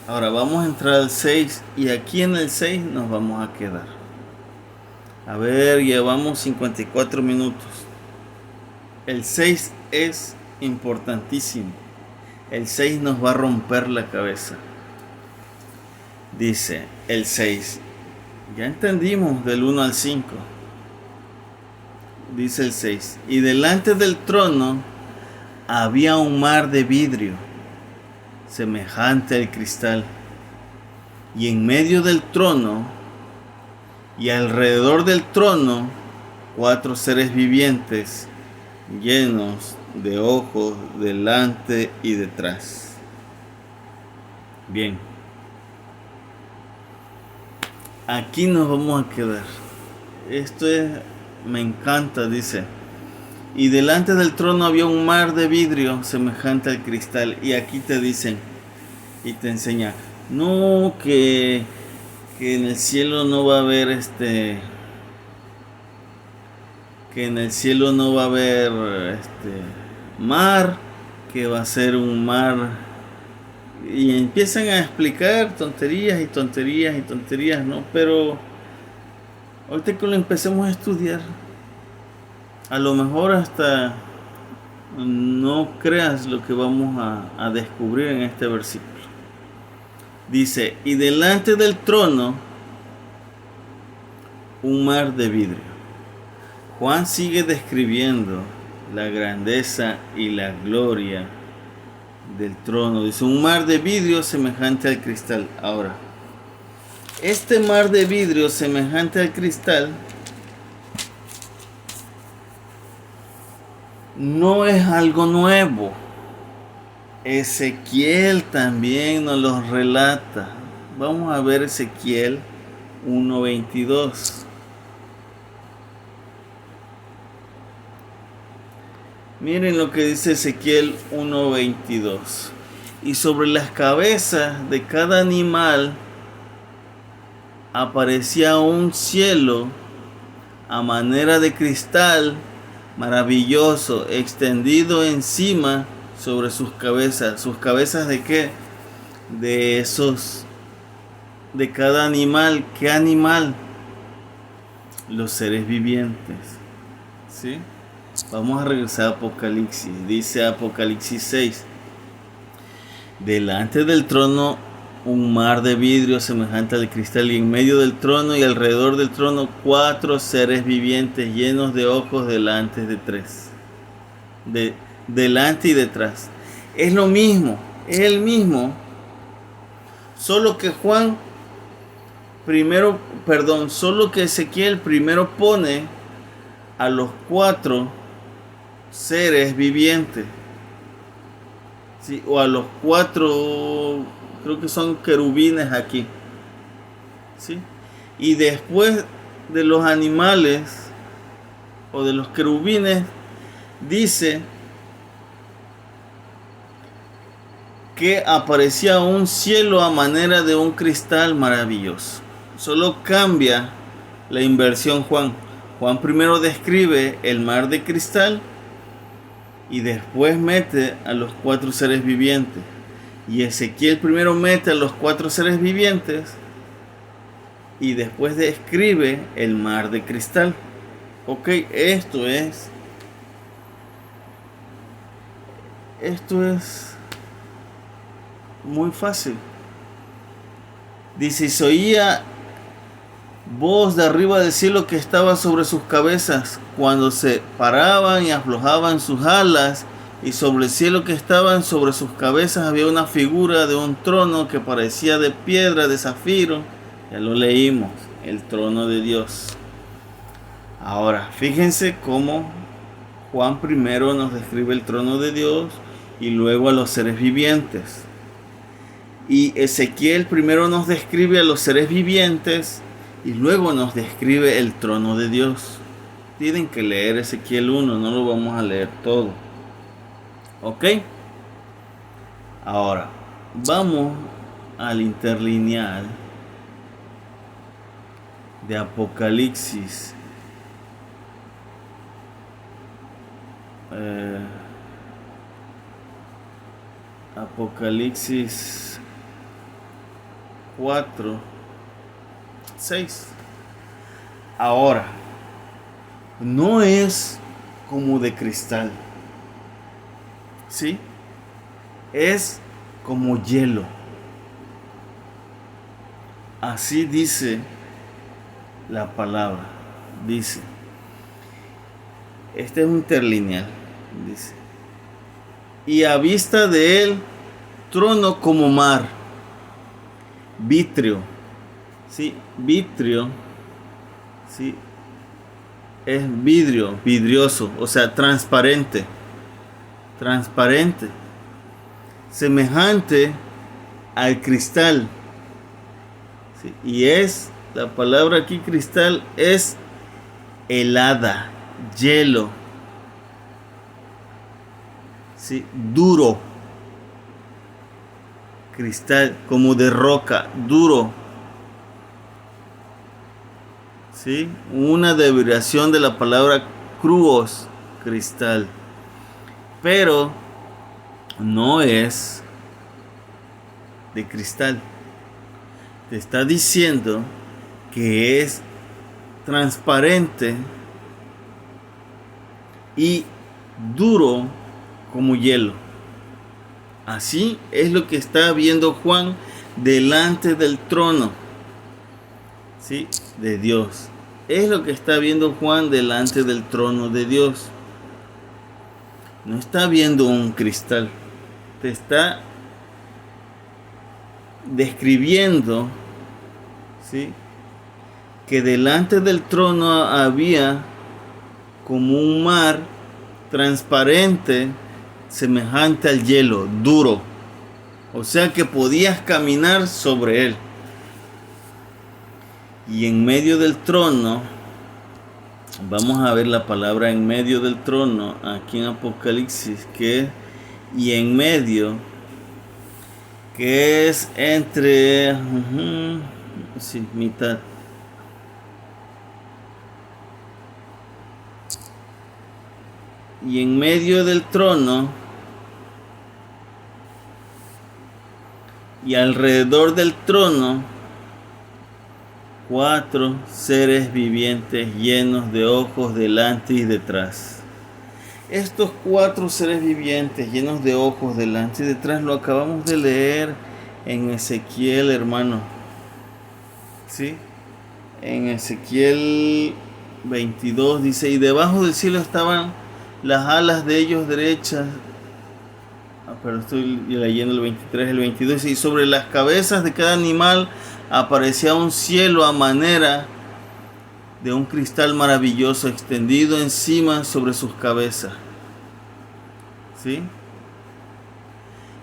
Ahora vamos a entrar al 6 y aquí en el 6 nos vamos a quedar. A ver, llevamos 54 minutos. El 6 es importantísimo. El 6 nos va a romper la cabeza. Dice el 6. Ya entendimos del 1 al 5. Dice el 6. Y delante del trono había un mar de vidrio, semejante al cristal. Y en medio del trono y alrededor del trono 4 seres vivientes llenos de ojos delante y detrás. Bien. Aquí nos vamos a quedar. Esto me encanta, dice. Y delante del trono había un mar de vidrio semejante al cristal. Y aquí te dicen y te enseña No, que en el cielo no va a haber que en el cielo no va a haber mar, que va a ser un mar, y empiezan a explicar tonterías y tonterías y tonterías, ¿no? Pero ahorita que lo empecemos a estudiar, a lo mejor hasta no creas lo que vamos a descubrir en este versículo. Dice, y delante del trono un mar de vidrio. Juan sigue describiendo la grandeza y la gloria del trono. Dice, un mar de vidrio semejante al cristal. Ahora, este mar de vidrio semejante al cristal no es algo nuevo. Ezequiel también nos lo relata. Vamos a ver Ezequiel 1:22. Miren lo que dice Ezequiel 1:22. Y sobre las cabezas de cada animal aparecía un cielo a manera de cristal maravilloso, extendido encima sobre sus cabezas. ¿Sus cabezas de qué? De cada animal. ¿Qué animal? Los seres vivientes. ¿Sí? Vamos a regresar a Apocalipsis. Dice Apocalipsis 6. Delante del trono un mar de vidrio semejante al cristal, y en medio del trono y alrededor del trono 4 seres vivientes llenos de ojos delante delante y detrás. Es lo mismo, es el mismo, solo que solo que Ezequiel primero pone a los 4 seres vivientes, ¿sí? O a los 4, creo que son querubines aquí, ¿sí? Y después de los animales o de los querubines dice que aparecía un cielo a manera de un cristal maravilloso. Solo cambia la inversión Juan. Juan primero describe el mar de cristal y después mete a los 4 seres vivientes. Y Ezequiel primero mete a los 4 seres vivientes y después describe el mar de cristal. Ok, esto es muy fácil. Dice, y se oía voz de arriba del cielo que estaba sobre sus cabezas, cuando se paraban y aflojaban sus alas, y sobre el cielo que estaban sobre sus cabezas había una figura de un trono que parecía de piedra, de zafiro. Ya lo leímos, el trono de Dios. Ahora, fíjense cómo Juan primero nos describe el trono de Dios y luego a los seres vivientes. Y Ezequiel primero nos describe a los seres vivientes y luego nos describe el trono de Dios. Tienen que leer Ezequiel 1, no lo vamos a leer todo. ¿Ok? Ahora, vamos al interlineal de Apocalipsis. Apocalipsis 4:6. Ahora, no es como de cristal, ¿sí? Es como hielo. Así dice la palabra. Dice, este es un interlineal. Dice, y a vista de él, trono como mar, vitrio, ¿sí? Vitrio, ¿sí? Es vidrio, vidrioso, o sea, transparente, semejante al cristal, ¿sí? Y la palabra aquí cristal es helada, hielo, ¿sí? Duro. ¿Ok? cristal, como de roca, duro. ¿Sí? Una derivación de la palabra cruos, cristal. Pero no es de cristal. Te está diciendo que es transparente y duro como hielo. Así es lo que está viendo Juan delante del trono, ¿sí?, de Dios. Es lo que está viendo Juan delante del trono de Dios. No está viendo un cristal. Te está describiendo, ¿sí?, que delante del trono había como un mar transparente, semejante al hielo, duro. O sea que podías caminar sobre él. Y en medio del trono, vamos a ver la palabra en medio del trono aquí en Apocalipsis, y en medio, que es entre sí, mitad. Y en medio del trono y alrededor del trono, 4 seres vivientes llenos de ojos delante y detrás. Estos 4 seres vivientes llenos de ojos delante y detrás lo acabamos de leer en Ezequiel, hermano. ¿Sí? En Ezequiel 22 dice: y debajo del cielo estaban las alas de ellos derechas. Pero estoy leyendo el 23, el 22. Y sobre las cabezas de cada animal aparecía un cielo a manera de un cristal maravilloso extendido encima sobre sus cabezas. ¿Sí?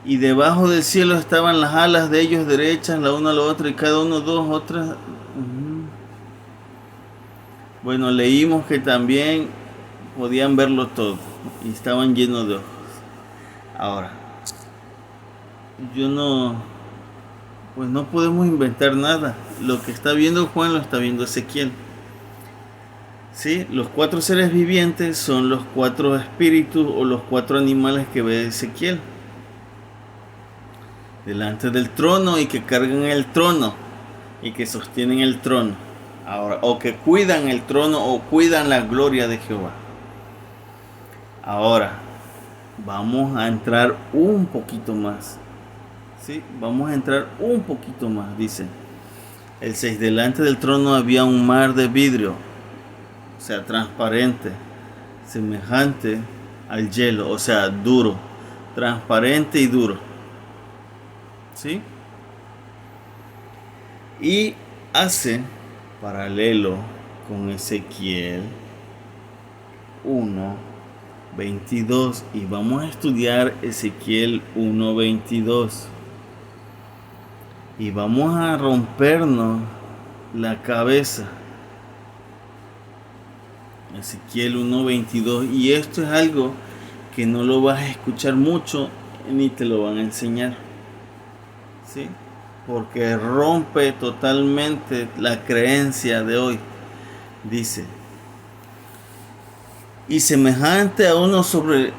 Y debajo del cielo estaban las alas de ellos derechas, la una a la otra, y cada uno 2 otras. Bueno, leímos que también podían verlo todo y estaban llenos de ojos. Ahora, pues no podemos inventar nada. Lo que está viendo Juan lo está viendo Ezequiel. ¿Sí? Los 4 seres vivientes son los 4 espíritus o los 4 animales que ve Ezequiel delante del trono y que cargan el trono y que sostienen el trono. Ahora, o que cuidan el trono o cuidan la gloria de Jehová. Ahora, vamos a entrar un poquito más. ¿Sí? Vamos a entrar un poquito más. Dice el 6: delante del trono había un mar de vidrio, o sea, transparente, semejante al hielo, o sea, duro, transparente y duro. ¿Sí? Y hace paralelo con Ezequiel 1:22, y vamos a estudiar Ezequiel 1:22 y vamos a rompernos la cabeza. Ezequiel 1:22, y esto es algo que no lo vas a escuchar mucho ni te lo van a enseñar, ¿sí? Porque rompe totalmente la creencia de hoy. Dice: y semejante a uno sobre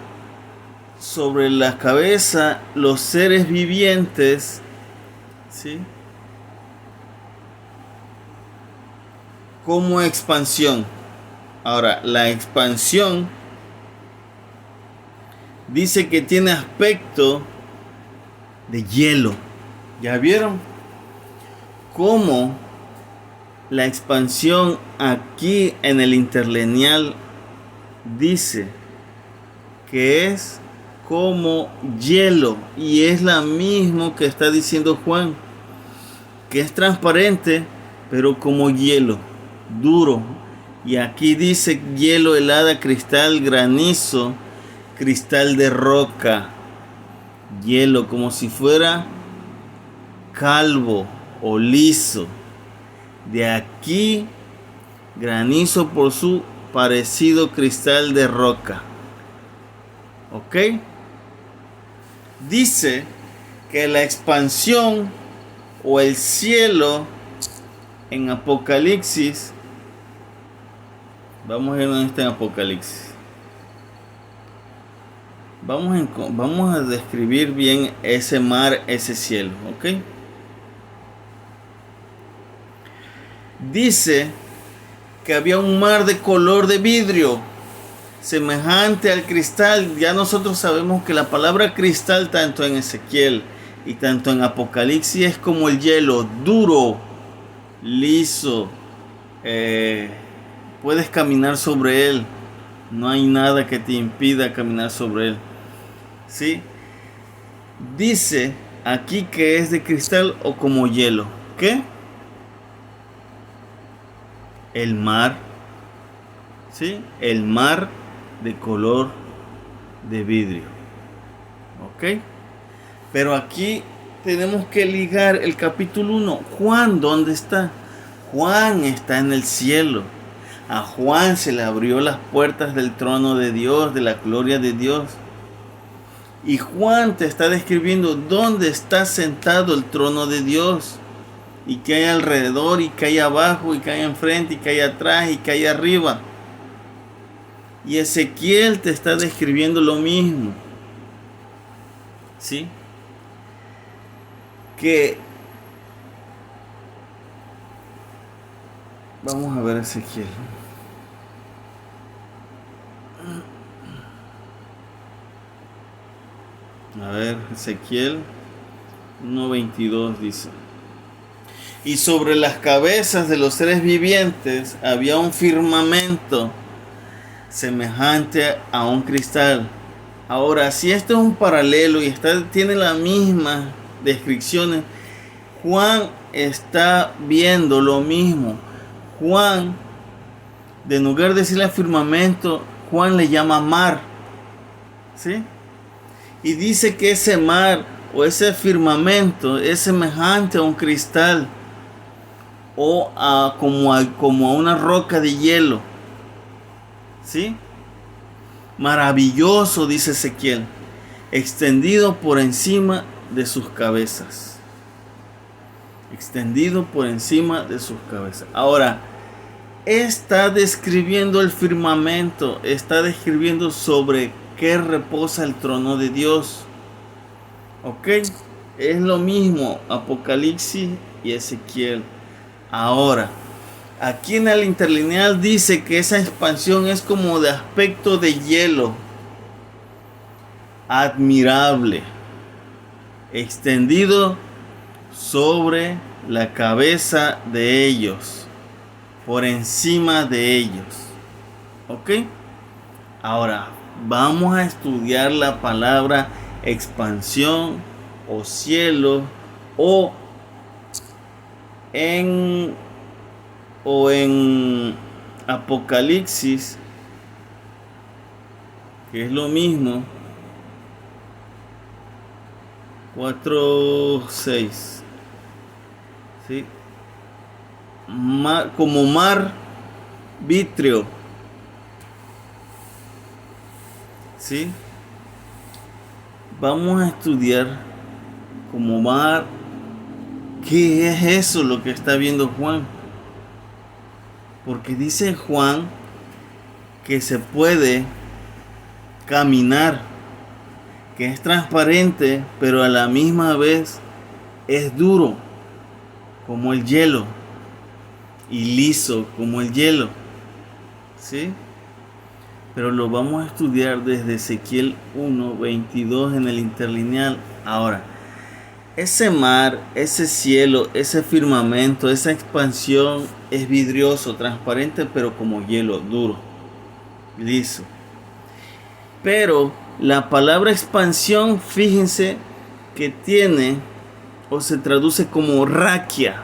la cabeza, los seres vivientes, ¿sí?, como expansión. Ahora, la expansión dice que tiene aspecto de hielo. ¿Ya vieron cómo la expansión aquí en el interlineal dice que es como hielo? Y es la misma que está diciendo Juan, que es transparente pero como hielo, duro. Y aquí dice hielo, helada, cristal, granizo, cristal de roca, hielo, como si fuera calvo o liso. De aquí granizo por su parecido cristal de roca. ¿Ok? Dice que la expansión o el cielo en Apocalipsis, vamos a ver dónde está en Apocalipsis. Vamos a describir bien ese mar, ese cielo, ¿ok? Dice que había un mar de color de vidrio, semejante al cristal. Ya nosotros sabemos que la palabra cristal, tanto en Ezequiel y tanto en Apocalipsis, es como el hielo, duro, liso. Puedes caminar sobre él. No hay nada que te impida caminar sobre él. ¿Sí? Dice aquí que es de cristal o como hielo. ¿Qué? El mar. ¿Sí? El mar de color de vidrio. ¿Ok? Pero aquí tenemos que ligar el capítulo 1. Juan, ¿dónde está? Juan está en el cielo. A Juan se le abrió las puertas del trono de Dios, de la gloria de Dios. Y Juan te está describiendo dónde está sentado el trono de Dios. Y qué hay alrededor, y qué hay abajo, y qué hay enfrente, y qué hay atrás, y qué hay arriba. Y Ezequiel te está describiendo lo mismo. ¿Sí? Que vamos a ver Ezequiel. A ver, Ezequiel 1:22 dice: y sobre las cabezas de los seres vivientes había un firmamento semejante a un cristal. Ahora, si esto es un paralelo y tiene las mismas descripciones, Juan está viendo lo mismo. Juan, en lugar de decirle firmamento, Juan le llama mar. ¿Sí? Y dice que ese mar o ese firmamento es semejante a un cristal o como a una roca de hielo. ¿Sí? Maravilloso, dice Ezequiel, extendido por encima de sus cabezas. Extendido por encima de sus cabezas. Ahora, está describiendo el firmamento, está describiendo sobre qué reposa el trono de Dios. ¿Ok? Es lo mismo Apocalipsis y Ezequiel. Ahora, aquí en el interlineal dice que esa expansión es como de aspecto de hielo, admirable, extendido sobre la cabeza de ellos, por encima de ellos. ¿Ok? Ahora, vamos a estudiar la palabra expansión o cielo o en Apocalipsis, que es lo mismo, 4:6, ¿sí? Como mar vítreo, ¿sí? Vamos a estudiar como mar. ¿Qué es eso lo que está viendo Juan? Porque dice Juan que se puede caminar, que es transparente, pero a la misma vez es duro como el hielo y liso como el hielo. ¿Sí? Pero lo vamos a estudiar desde Ezequiel 1:22 en el interlineal. Ahora, ese mar, ese cielo, ese firmamento, esa expansión es vidrioso, transparente, pero como hielo, duro, liso. Pero la palabra expansión, fíjense que tiene o se traduce como raquia.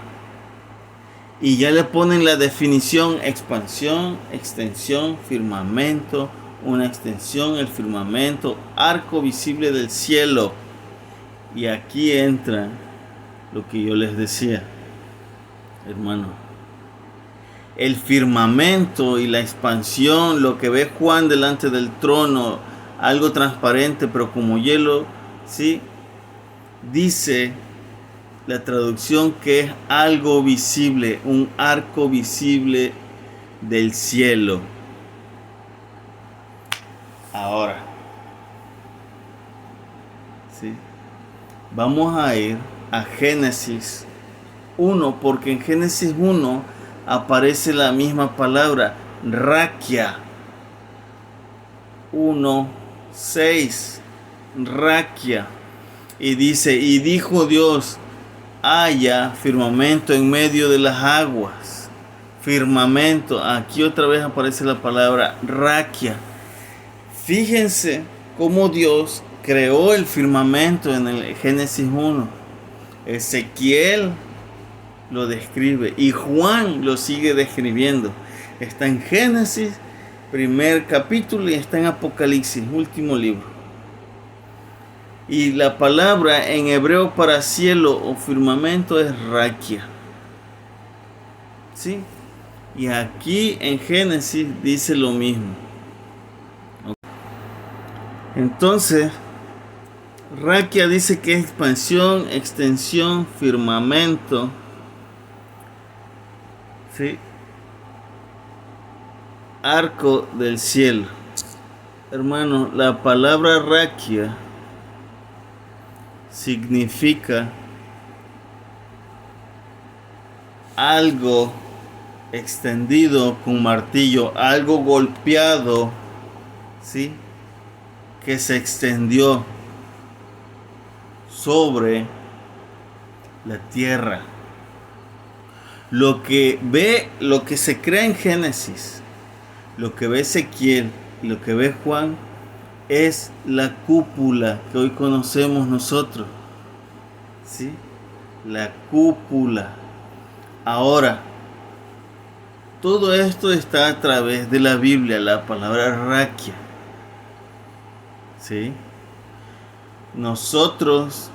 Y ya le ponen la definición: expansión, extensión, firmamento, una extensión, el firmamento, arco visible del cielo. Y aquí entra lo que yo les decía, hermano. El firmamento y la expansión, lo que ve Juan delante del trono, algo transparente pero como hielo, ¿sí? dice la traducción que es algo visible, un arco visible del cielo. Ahora, ¿sí? Vamos a ir a Génesis 1, porque en Génesis 1 aparece la misma palabra, raquia. 1:6, raquia. Y dice, y dijo Dios, haya firmamento en medio de las aguas. Firmamento, aquí otra vez aparece la palabra raquia. Fíjense cómo Dios creó el firmamento en el Génesis 1. Ezequiel lo describe y Juan lo sigue describiendo. Está en Génesis, primer capítulo, y está en Apocalipsis, último libro. Y la palabra en hebreo para cielo o firmamento es raquia. ¿Sí? Y aquí en Génesis dice lo mismo. Entonces, raquia dice que es expansión, extensión, firmamento. ¿Sí? Arco del cielo. Hermano, la palabra raquia significa algo extendido con martillo, algo golpeado, ¿sí? Que se extendió sobre la tierra. Lo que se crea en Génesis, lo que ve Ezequiel y lo que ve Juan es la cúpula que hoy conocemos nosotros, ¿sí? La cúpula. Ahora, todo esto está a través de la Biblia, la palabra raquia, ¿sí? Nosotros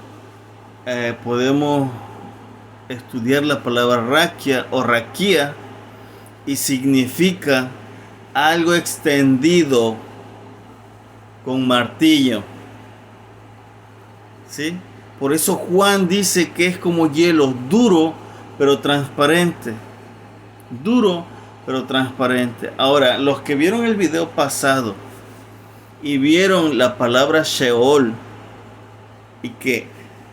podemos estudiar la palabra raquia o raquía y significa algo extendido con martillo, ¿sí? Por eso Juan dice que es como hielo, duro pero transparente. Duro pero transparente. Ahora, los que vieron el video pasado y vieron la palabra Sheol, y que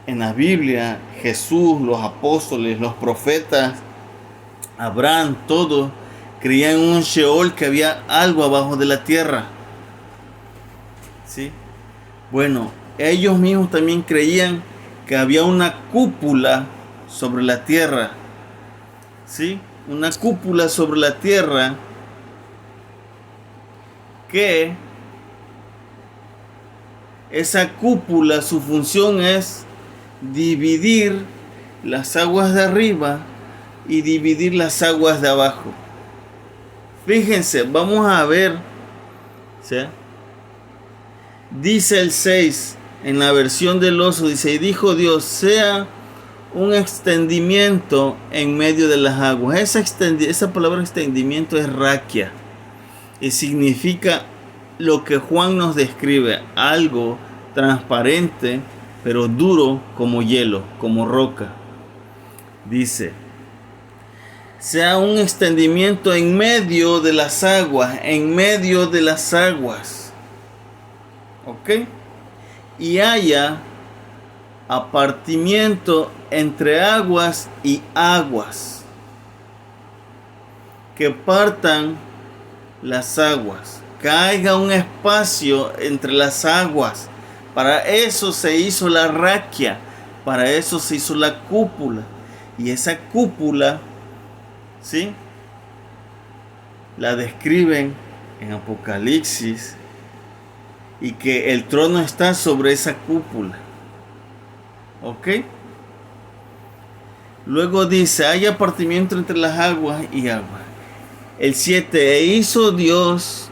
en la Biblia Jesús, los apóstoles, los profetas, Abraham, todos creían en un Sheol, que había algo abajo de la tierra, ¿sí? Bueno, ellos mismos también creían que había una cúpula sobre la tierra, ¿sí? Una cúpula sobre la tierra que esa cúpula, su función es dividir las aguas de arriba y dividir las aguas de abajo. Fíjense, vamos a ver, ¿sí? Dice el 6 en la versión del oso, dice, y dijo Dios, sea un extendimiento en medio de las aguas. Esa palabra extendimiento es raquia y significa lo que Juan nos describe, algo transparente pero duro como hielo, como roca. Dice, sea un extendimiento en medio de las aguas, en medio de las aguas, ¿ok? Y haya apartamiento entre aguas y aguas, que partan las aguas, que haya un espacio entre las aguas. Para eso se hizo la raquia, para eso se hizo la cúpula. Y esa cúpula, ¿sí?, la describen en Apocalipsis, y que el trono está sobre esa cúpula. ¿Ok? Luego dice, hay apartamiento entre las aguas y aguas. El 7, e hizo Dios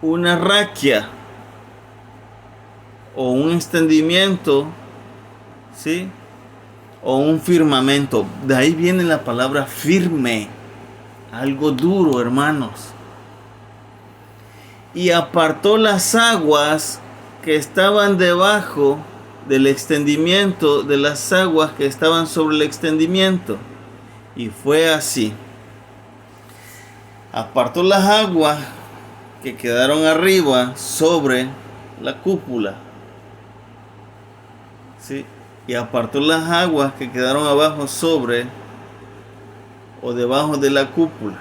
una raquia o un extendimiento, ¿sí?, o un firmamento. De ahí viene la palabra firme, algo duro, hermanos. Y apartó las aguas que estaban debajo del extendimiento de las aguas que estaban sobre el extendimiento. Y fue así. Apartó las aguas que quedaron arriba sobre la cúpula. ¿Sí? Y apartó las aguas que quedaron abajo sobre o debajo de la cúpula.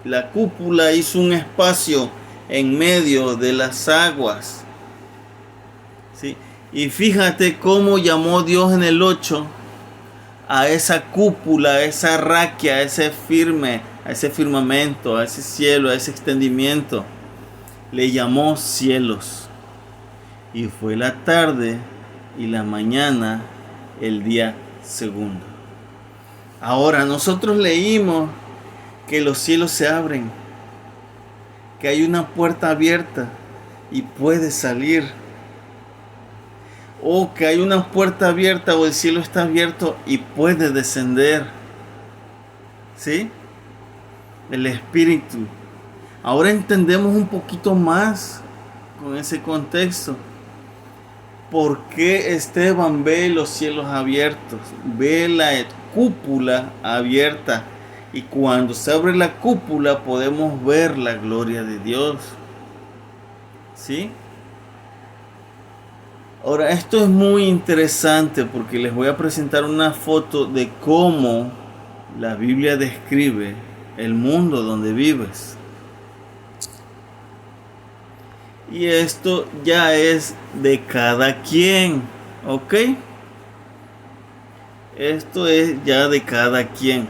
La cúpula hizo un espacio en medio de las aguas. ¿Sí? Y fíjate cómo llamó Dios en el 8 a esa cúpula, a esa raquia, a ese firmamento, a ese cielo, a ese extendimiento. Le llamó cielos. Y fue la tarde y la mañana el día segundo. Ahora nosotros leímos que los cielos se abren, que hay una puerta abierta y puede salir. O que hay una puerta abierta o el cielo está abierto y puede descender. ¿Sí? El Espíritu. Ahora entendemos un poquito más con ese contexto. ¿Por qué Esteban ve los cielos abiertos? Ve la cúpula abierta. Y cuando se abre la cúpula podemos ver la gloria de Dios. ¿Sí? Ahora, esto es muy interesante porque les voy a presentar una foto de cómo la Biblia describe el mundo donde vives. Y esto ya es de cada quien, ¿ok? Esto es ya de cada quien.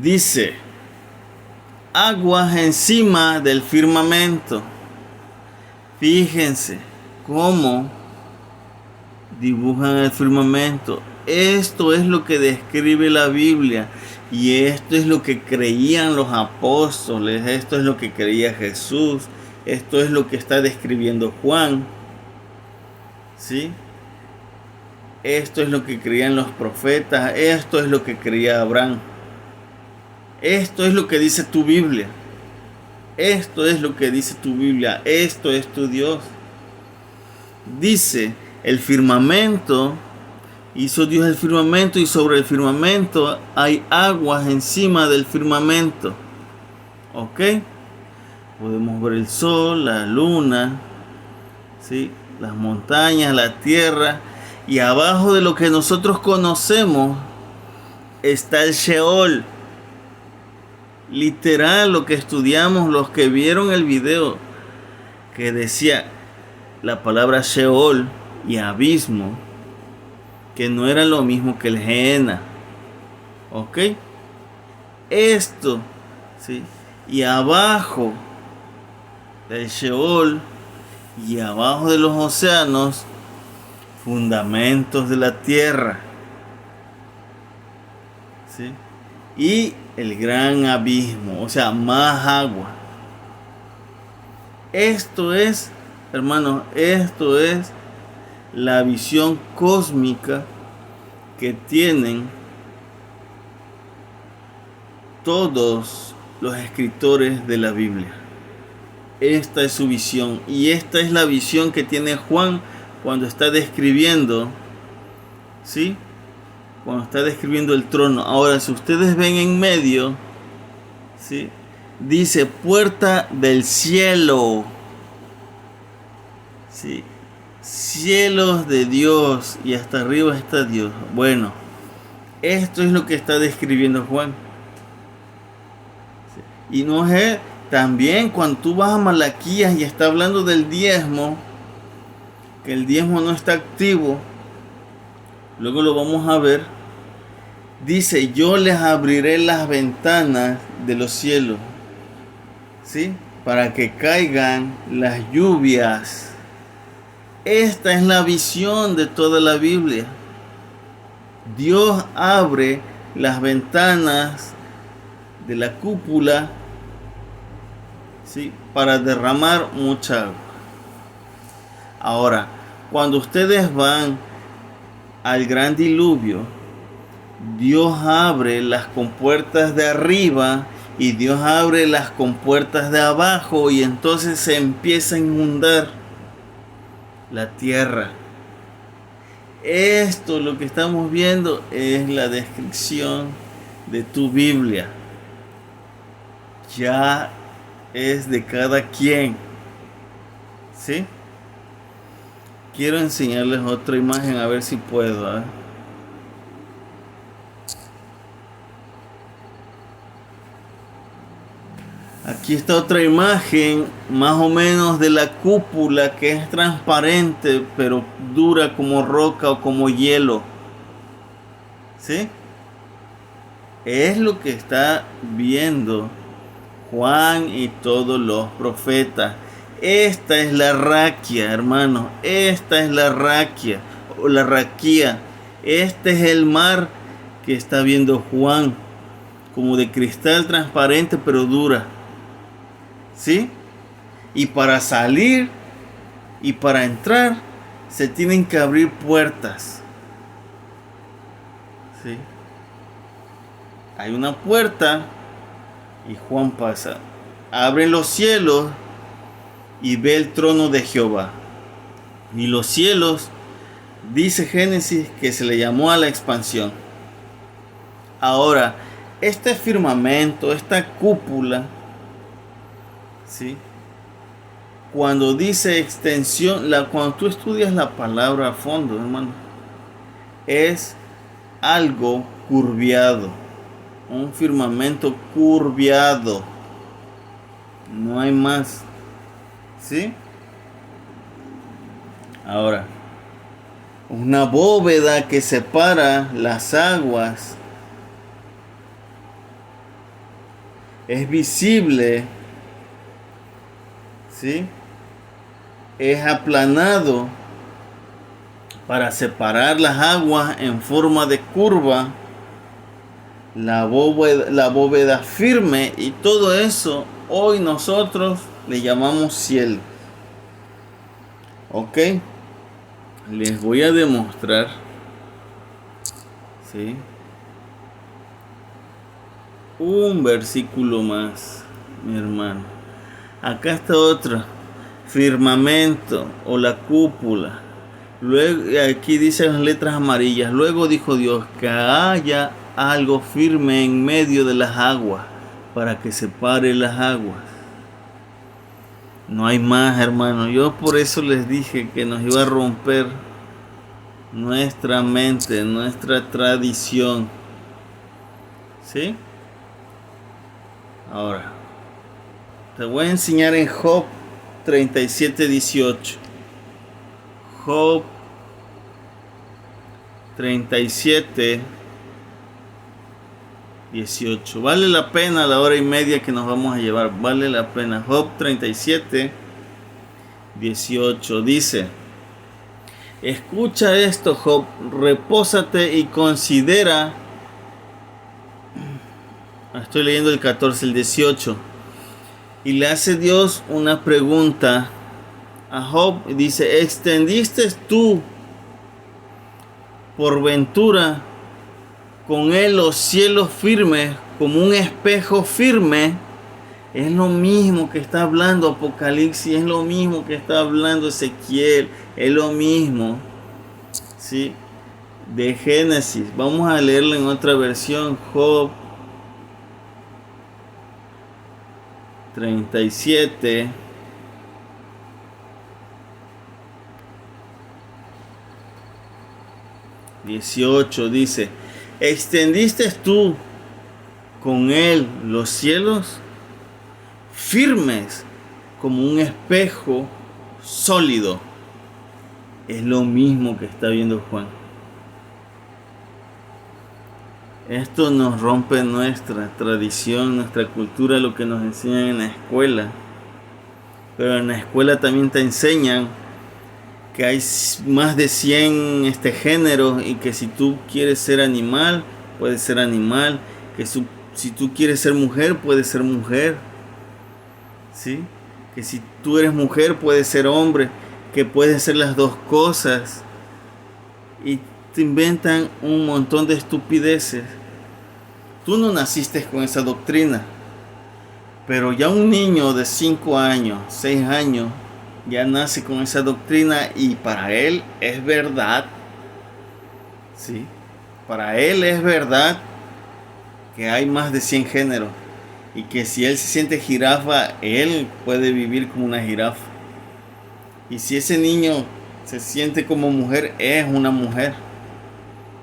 Dice, aguas encima del firmamento. Fíjense cómo dibujan el firmamento. Esto es lo que describe la Biblia. Y esto es lo que creían los apóstoles. Esto es lo que creía Jesús. Esto es lo que está describiendo Juan. ¿Sí? Esto es lo que creían los profetas. Esto es lo que creía Abraham. Esto es lo que dice tu Biblia. Esto es lo que dice tu Biblia. Esto es tu Dios. Dice, el firmamento, hizo Dios el firmamento y sobre el firmamento hay aguas encima del firmamento. ¿Ok? Podemos ver el sol, la luna, ¿sí? Las montañas, la tierra. Y abajo de lo que nosotros conocemos está el Sheol. Literal, lo que estudiamos, los que vieron el video que decía la palabra Sheol y abismo, que no era lo mismo que el Gehenna. ¿Ok? Esto, ¿sí? Y abajo del Sheol y abajo de los océanos, fundamentos de la tierra. ¿Sí? Y el gran abismo, o sea, más agua. Esto es, hermanos, esto es la visión cósmica que tienen todos los escritores de la Biblia. Esta es su visión y esta es la visión que tiene Juan cuando está describiendo, ¿sí? Cuando está describiendo el trono. Ahora, si ustedes ven en medio, ¿sí? Dice puerta del cielo, ¿sí? Cielos de Dios y hasta arriba está Dios. Bueno, esto es lo que está describiendo Juan. ¿Sí? Y no es también cuando tú vas a Malaquías y está hablando del diezmo, que el diezmo no está activo, luego lo vamos a ver. Dice, yo les abriré las ventanas de los cielos, ¿sí? Para que caigan las lluvias. Esta es la visión de toda la Biblia. Dios abre las ventanas de la cúpula, ¿sí? Para derramar mucha agua. Ahora, cuando ustedes van al gran diluvio, Dios abre las compuertas de arriba y Dios abre las compuertas de abajo y entonces se empieza a inundar la tierra. Esto, lo que estamos viendo, es la descripción de tu Biblia. Ya es de cada quien. ¿Sí? Quiero enseñarles otra imagen a ver si puedo. Aquí está otra imagen más o menos de la cúpula, que es transparente pero dura como roca o como hielo. ¿Sí? Es lo que está viendo Juan y todos los profetas. Esta es la raquia, hermanos. Esta es la raquia o la raquía. Este es el mar que está viendo Juan, como de cristal transparente pero dura. ¿Sí? Y para salir y para entrar se tienen que abrir puertas. ¿Sí? Hay una puerta y Juan pasa. Abre los cielos y ve el trono de Jehová. Y los cielos, dice Génesis, que se le llamó a la expansión. Ahora, este firmamento, esta cúpula, ¿sí? Cuando dice extensión, cuando tú estudias la palabra a fondo, hermano, es algo curviado, un firmamento curviado, no hay más, ¿sí? Ahora, una bóveda que separa las aguas es visible, ¿sí? Es aplanado para separar las aguas en forma de curva, la bóveda firme, y todo eso hoy nosotros le llamamos cielo. Ok, les voy a demostrar, ¿sí? Un versículo más, mi hermano. Acá está otro, firmamento o la cúpula. Luego, aquí dice las letras amarillas. Luego dijo Dios que haya algo firme en medio de las aguas para que separe las aguas. No hay más, hermano. Yo por eso les dije que nos iba a romper nuestra mente, nuestra tradición. ¿Sí? Ahora, te voy a enseñar en Job 37:18. Job 37:18. Vale la pena la hora y media que nos vamos a llevar. Vale la pena. Job 37:18 dice: escucha esto, Job, repósate y considera. Estoy leyendo el 14, el 18. Y le hace Dios una pregunta a Job y dice: ¿extendiste tú por ventura con él los cielos firmes como un espejo firme? Es lo mismo que está hablando Apocalipsis, es lo mismo que está hablando Ezequiel, es lo mismo, ¿sí? De Génesis. Vamos a leerlo en otra versión. Job 37. (18) dice: ¿extendiste tú con él los cielos firmes como un espejo sólido? Es lo mismo que está viendo Juan. Esto nos rompe nuestra tradición, nuestra cultura, lo que nos enseñan en la escuela. Pero en la escuela también te enseñan que hay más de 100 géneros, y que si tú quieres ser animal, puedes ser animal, que si tú quieres ser mujer, puedes ser mujer, ¿sí? Que si tú eres mujer, puedes ser hombre, que puedes ser las dos cosas, y te inventan un montón de estupideces. Tú no naciste con esa doctrina, Pero ya un niño de 5 años, 6 años, ya nace con esa doctrina y para él es verdad, ¿sí? Para él es verdad que hay más de 100 géneros y que si él se siente jirafa, él puede vivir como una jirafa. Y si ese niño se siente como mujer, es una mujer,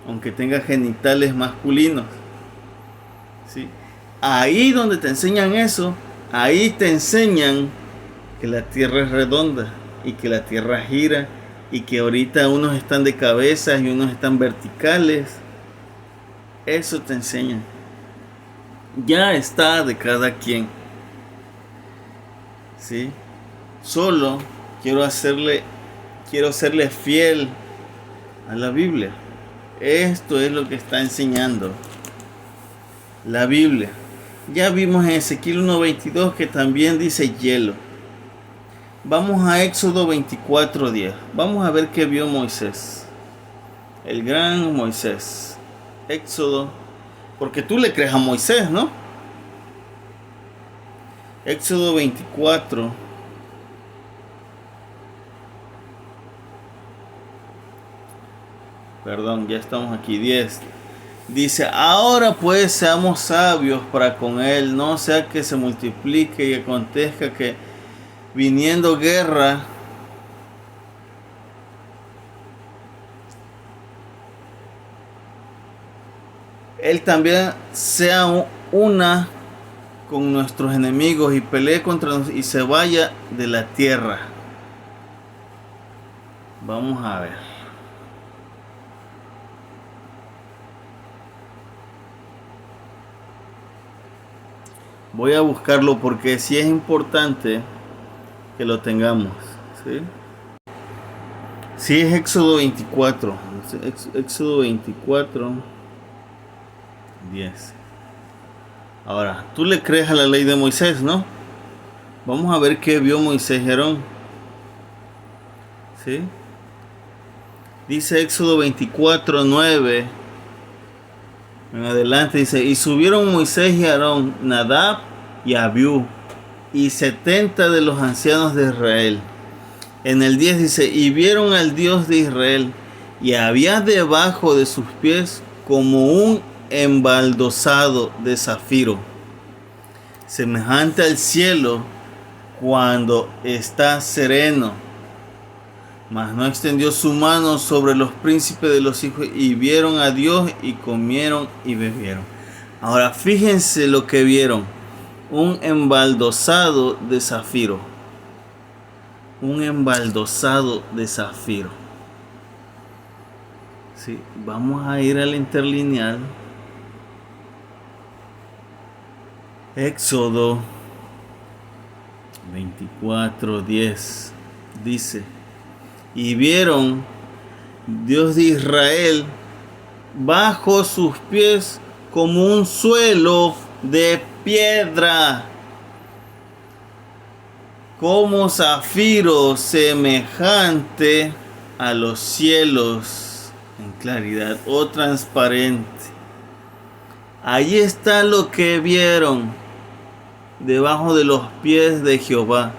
aunque tenga genitales masculinos, ¿sí? Ahí donde te enseñan eso, ahí te enseñan que la tierra es redonda y que la tierra gira y que ahorita unos están de cabeza y unos están verticales. Eso te enseñan. Ya está de cada quien, ¿sí? Solo quiero serle fiel a la Biblia. Esto es lo que está enseñando la Biblia. Ya vimos en Ezequiel 1:22 que también dice hielo. Vamos a Éxodo 24:10. Vamos a ver qué vio Moisés. El gran Moisés. Éxodo. Porque tú le crees a Moisés, ¿no? Éxodo 24. Perdón, ya estamos aquí. 10. Dice, ahora pues seamos sabios para con él, no sea que se multiplique y acontezca que viniendo guerra, él también sea una con nuestros enemigos y pelee contra nosotros y se vaya de la tierra. Vamos a ver. Voy a buscarlo porque sí es importante que lo tengamos, ¿sí? Sí, es Éxodo 24. Éxodo 24, 10. Ahora, tú le crees a la ley de Moisés, ¿no? Vamos a ver qué vio Moisés y Aarón. ¿Sí? Dice Éxodo 24, 9. En adelante dice, y subieron Moisés y Aarón, Nadab y Abiú, y 70 de los ancianos de Israel. En el 10 dice, y vieron al Dios de Israel, y había debajo de sus pies como un embaldosado de zafiro, semejante al cielo cuando está sereno. Mas no extendió su mano sobre los príncipes de los hijos, y vieron a Dios y comieron y bebieron. Ahora fíjense lo que vieron, un embaldosado de zafiro. Un embaldosado de zafiro. Sí, vamos a ir al interlineal. Éxodo 24:10 dice, y vieron Dios de Israel bajo sus pies como un suelo de piedra, como zafiro semejante a los cielos en claridad o transparente. Ahí está lo que vieron debajo de los pies de Jehová.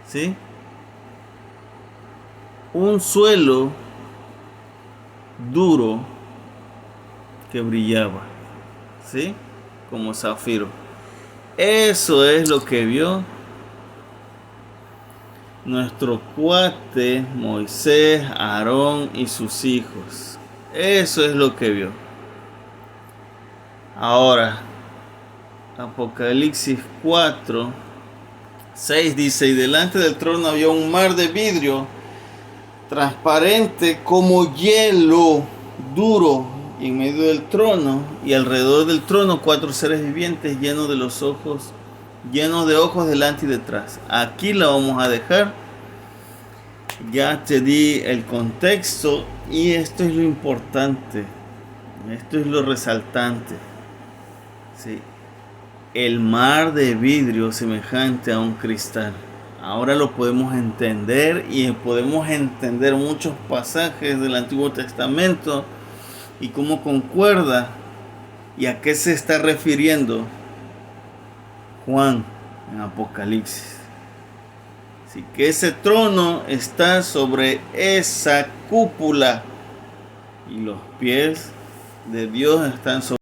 ¿Sí? Un suelo duro que brillaba, ¿sí? Como zafiro. Eso es lo que vio nuestro cuate Moisés, Aarón y sus hijos. Eso es lo que vio. Ahora, Apocalipsis 4:6 dice, y delante del trono había un mar de vidrio transparente como hielo duro, y en medio del trono y alrededor del trono 4 seres vivientes llenos de ojos delante y detrás. Aquí la vamos a dejar. Ya te di el contexto y esto es lo importante, esto es lo resaltante. ¿Sí? El mar de vidrio semejante a un cristal. Ahora lo podemos entender y podemos entender muchos pasajes del Antiguo Testamento y cómo concuerda y a qué se está refiriendo Juan en Apocalipsis. Así que ese trono está sobre esa cúpula y los pies de Dios están sobre